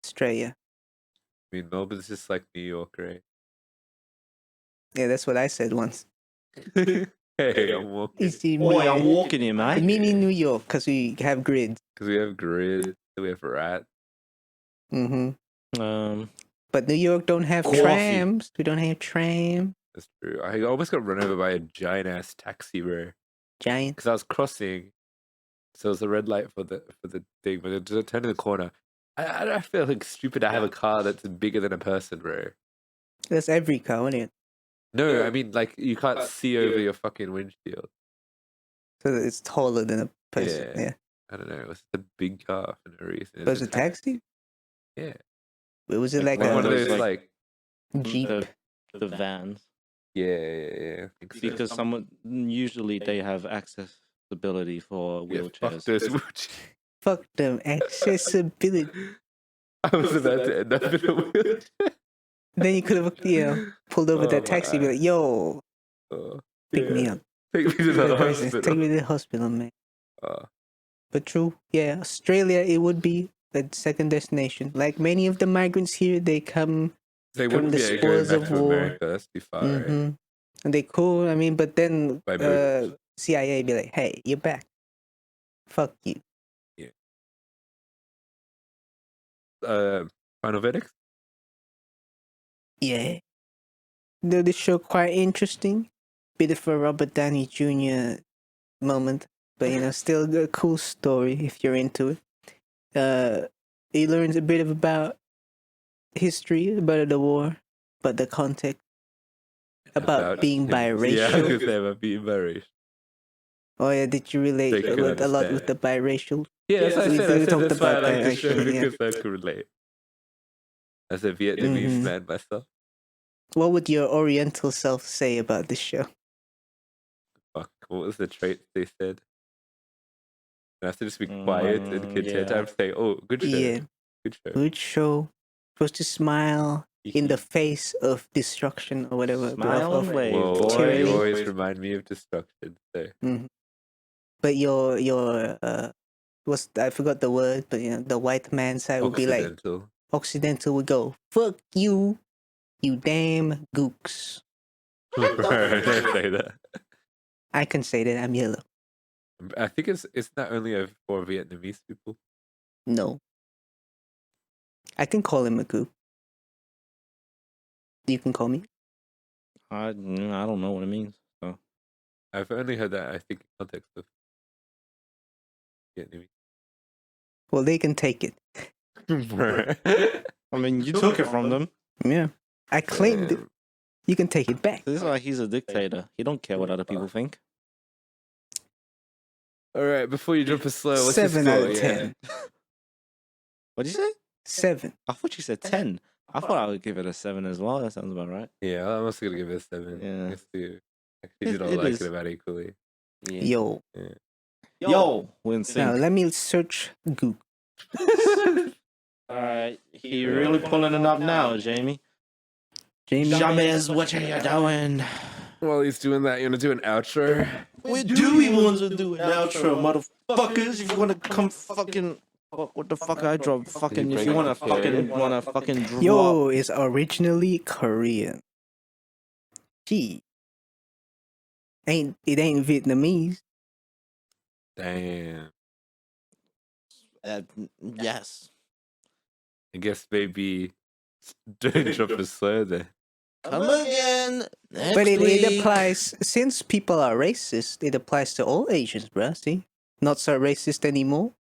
Australia. I mean, Melbourne's just like New York, right? Yeah, that's what I said once. Hey, I'm walking. Boy, I'm walking here, mate. Mini New York, because we have grids. Because we have grid, we have rat. But New York don't have trams. We don't have tram. That's true. I almost got run over by a giant ass taxi, bro. Giant. Because I was crossing, so it was a red light for the thing, but it just turned in the corner. I feel like stupid to have a car that's bigger than a person, bro. That's every car, isn't it? No, I mean like you can't see over your fucking windshield. So it's taller than a person. Yeah. I don't know. It was a big car for no reason. It was a taxi? Yeah. Was it like one a of those like Jeep? The vans. Yeah. Because usually they have accessibility for wheelchairs. Fuck them. Accessibility. I was about to end up in a wheelchair. Then you could have, pulled over that taxi and be like, yo, pick me up. Take me to the hospital. Take me to the hospital, man. But true, Australia, it would be the second destination. Like many of the migrants here, they come from the spoils of war. America. That's too far, right? And they cool, I mean, but then CIA be like, hey, you're back. Fuck you. Yeah. Final verdict? Yeah. The show quite interesting. Bit of a Robert Downey Jr. moment, but still a cool story if you're into it. He learns a bit about history, about the war, but the context about being biracial. Yeah, I was gonna say about being biracial. Oh yeah, did you relate a lot with the biracial? Yeah, that's what I said. I talked that's why I about like that the show actually. because I could relate. As a Vietnamese man myself. What would your Oriental self say about this show? Fuck, what was the trait they said? I have to just be quiet and content. I have to say, oh, good show. Yeah. Good show. Good show. Supposed to smile in the face of destruction or whatever. Smile and wave. Whoa, boy, you always remind me of destruction. So. But your I forgot the word, but the white man side would be like Occidental would go, fuck you, you damn gooks. Don't say that. I can say that I'm yellow. I think it's not only for Vietnamese people. No. I can call him a gook. You can call me? I don't know what it means. So. I've only heard that, I think, in context of Vietnamese. Well, they can take it. I mean, you took it from them. Yeah. I claimed it. You can take it back. This is why he's a dictator. He don't care what other people think. All right, before you jump a slow, what's your 7 score? out of 10. What'd you say? 7. I thought you said 10. I thought I would give it a 7 as well. That sounds about right. Yeah, I'm also gonna give it a 7. Yeah. Guess you actually did all It like is. it about equally. Yeah. Yo. Yo, we're in sync. Now let me search Google. Alright, he really pulling it up now, Jamie. Jamie. James, what are you doing? While he's doing that, you wanna do an outro? We want to do an outro, motherfuckers. If you want to come fucking... What the fuck I drop? Fucking... If you want to fucking drop... Yo is originally Korean. Gee. It ain't Vietnamese. Damn. Yes. I guess maybe don't drop a slow then. Come again. Next But it week. applies, since people are racist, it applies to all Asians, bruh. See? Not so racist anymore.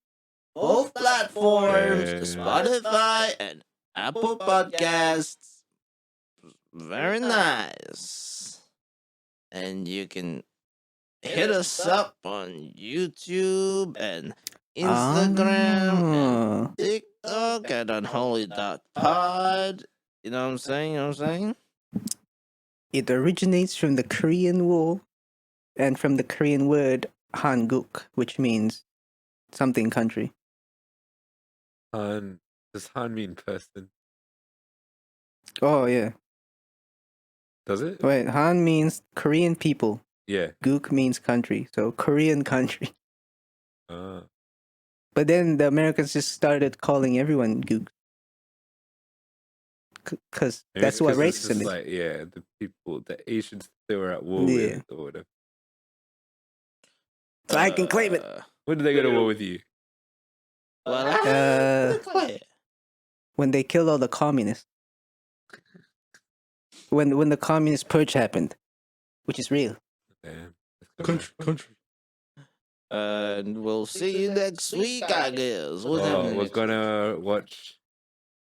Both platforms, Yeah. Spotify and Apple Podcasts. Very nice. And you can hit us up on YouTube and Instagram and Ah. TikTok at unholy.pod. You know what I'm saying? It originates from the Korean War and from the Korean word Hanguk, which means something country. Han, does Han mean person? Oh, yeah. Does it? Wait, Han means Korean people. Yeah. Guk means country. So Korean country. Ah. But then the Americans just started calling everyone Guk. Because Maybe that's it's what 'cause it's racism just is. like, yeah, the people, the Asians they were at war Yeah. with or whatever. So I can claim it. When did they go to war with you? Well, When they killed all the communists. When the communist purge happened. Which is real. Damn. country. And we'll see you next week, I guess. What's Oh, happening we're next gonna watch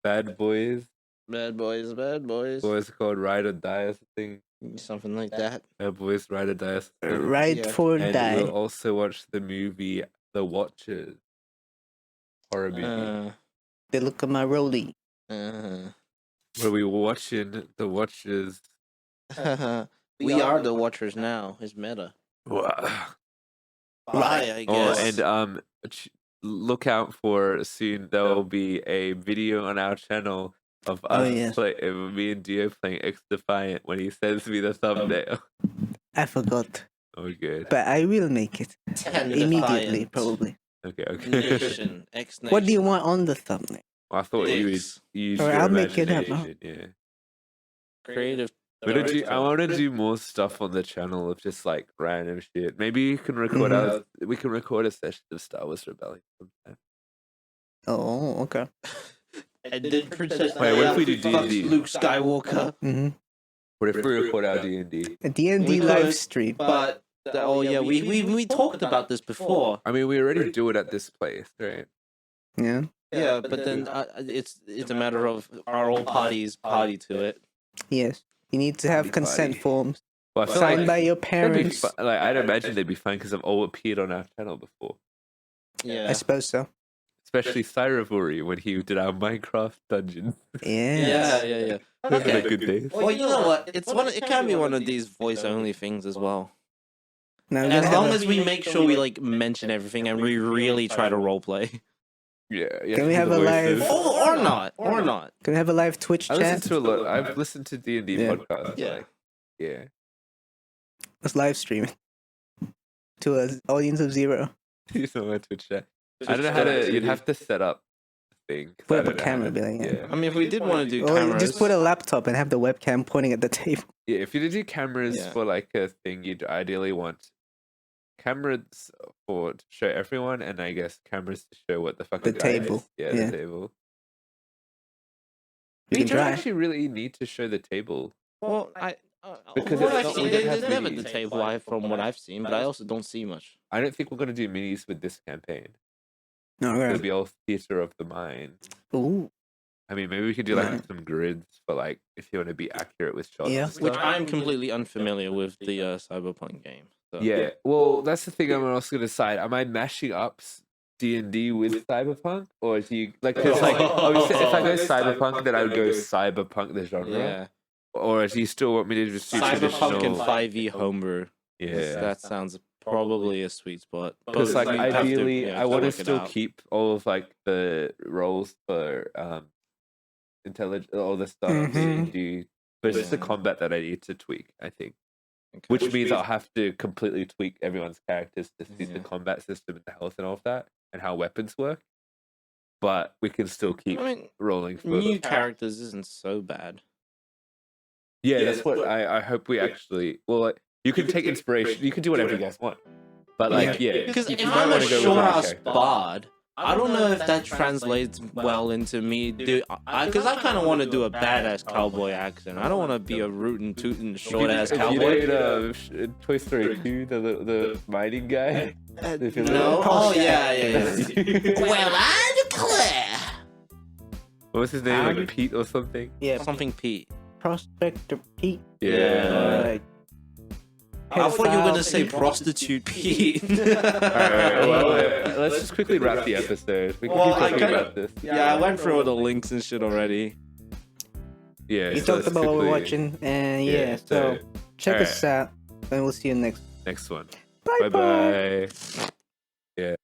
Bad Boys. week? Bad boys. What is it called? Ride or Die or something. Something like that. Bad Boys, Ride or Die or something. Right Yeah. for And die. we'll also watch the movie The Watchers. Horror movie. They look at my rollie. Where we were watching The Watchers. We are the watchers now. It's meta. Wow. Bye, I Oh, guess. and look out for soon. There will be a video on our channel of us yes. me and Dio playing X Defiant when he sends me the thumbnail. I forgot. Oh, good. But I will make it. 10 Immediately, Defiant probably. Okay. Nation. X Nation. What do you want on the thumbnail? I thought you would Dicks. use Alright, your I'll make it up, imagination. Yeah. Creative. I want to do more stuff on the channel of just like random shit. Maybe you can record we can record a session of Star Wars Rebellion sometime. Oh, okay. And then Princess Wait, what if we do fucks D&D? Luke Skywalker. Mm-hmm. What if we record our D&D? A D&D We live could, stream. But we talked about this before. I mean, we already do it at this place, right? Yeah. Yeah, but then it's a matter of our old parties party to it. Yes. You need to have Party, consent party. forms Well, I feel signed like by your they'd be parents. like I'd imagine they'd be fine because I've all appeared on our channel before. Yeah. I suppose so. Especially Cyrivori when he did our Minecraft dungeon. Yes. Yeah. Those were the Okay. good days. Well, you know what? It can be one of these voice only things as well. Now we're As gonna long have as we make sure we like mention everything and we really try to roleplay. Yeah. Can we have a live- Or not. Can we have a live Twitch I listen chat? to a lot. I've listened to D&D Yeah. podcasts. Yeah. Like, yeah. Let's live stream it to an audience of 0. You know my Twitch chat. I don't know how to. You'd have to set up a thing. 'cause Put I up a don't know how camera, to- be like, yeah. I mean, if we did want to do Or cameras, just put a laptop and have the webcam pointing at the table. Yeah, if you did do cameras Yeah. for like a thing, you'd ideally want cameras for to show everyone, and I guess cameras to show what the fuck The a guy table. is. Yeah, Yeah. the table. We We can don't try. actually really need to show the table. well, Because what it's I've not- seen, we don't have there's never the minis. table from what I've seen, but I also don't see much. I don't think we're gonna do minis with this campaign. No, It'll right. be all theater of the mind. Ooh. I mean, maybe we could do like some grids for like if you want to be accurate with shots. Yeah. and stuff. Which I'm completely unfamiliar with the Cyberpunk game. So. Yeah. Well, that's the thing. I'm also gonna decide. Am I mashing up D&D with Cyberpunk, or do you like? Because like, obviously, if I go Cyberpunk, then I would go Cyberpunk the genre. Yeah. Or do you still want me to just do Cyberpunk and traditional? 5e homebrew. Yeah. That sounds probably a sweet spot. Because like you have to, ideally, yeah, I want to work it still out. keep all of like the roles for intelligent, all the stuff Mhm. D&D, but it's just the combat that I need to tweak. I think. Okay. Which means I'll have to completely tweak everyone's characters to suit the Yeah. combat system and the health and all of that, and how weapons work. But we can still keep I mean, rolling for new characters isn't so bad. Yeah, that's what I hope we actually. Well, like, you can take inspiration. You can do whatever you guys want. But like, yeah, Because you if might I'm a wanna go with Shorehouse one character. bard, I don't know if that translates well into me. Because I kind of want to do a badass cowboy accent. I don't want to be a rootin' tootin' short ass If you cowboy. did Toy Story 2, the mining guy. If you No. look- Oh yeah. Well, I declare. What was his name? Like Pete or something? Yeah, Something Pete. Prospector Pete. Yeah. Like, I thought you were gonna say prostitute Pete. Alright, well, let's just quickly wrap the episode. We can Well, keep I talking kinda- about this. Yeah, I went through all the links and shit already. Yeah, we so talked let's about what we're quickly- watching, and yeah, so check alright. us out, and we'll see you next. Next one. Bye Bye bye. Yeah.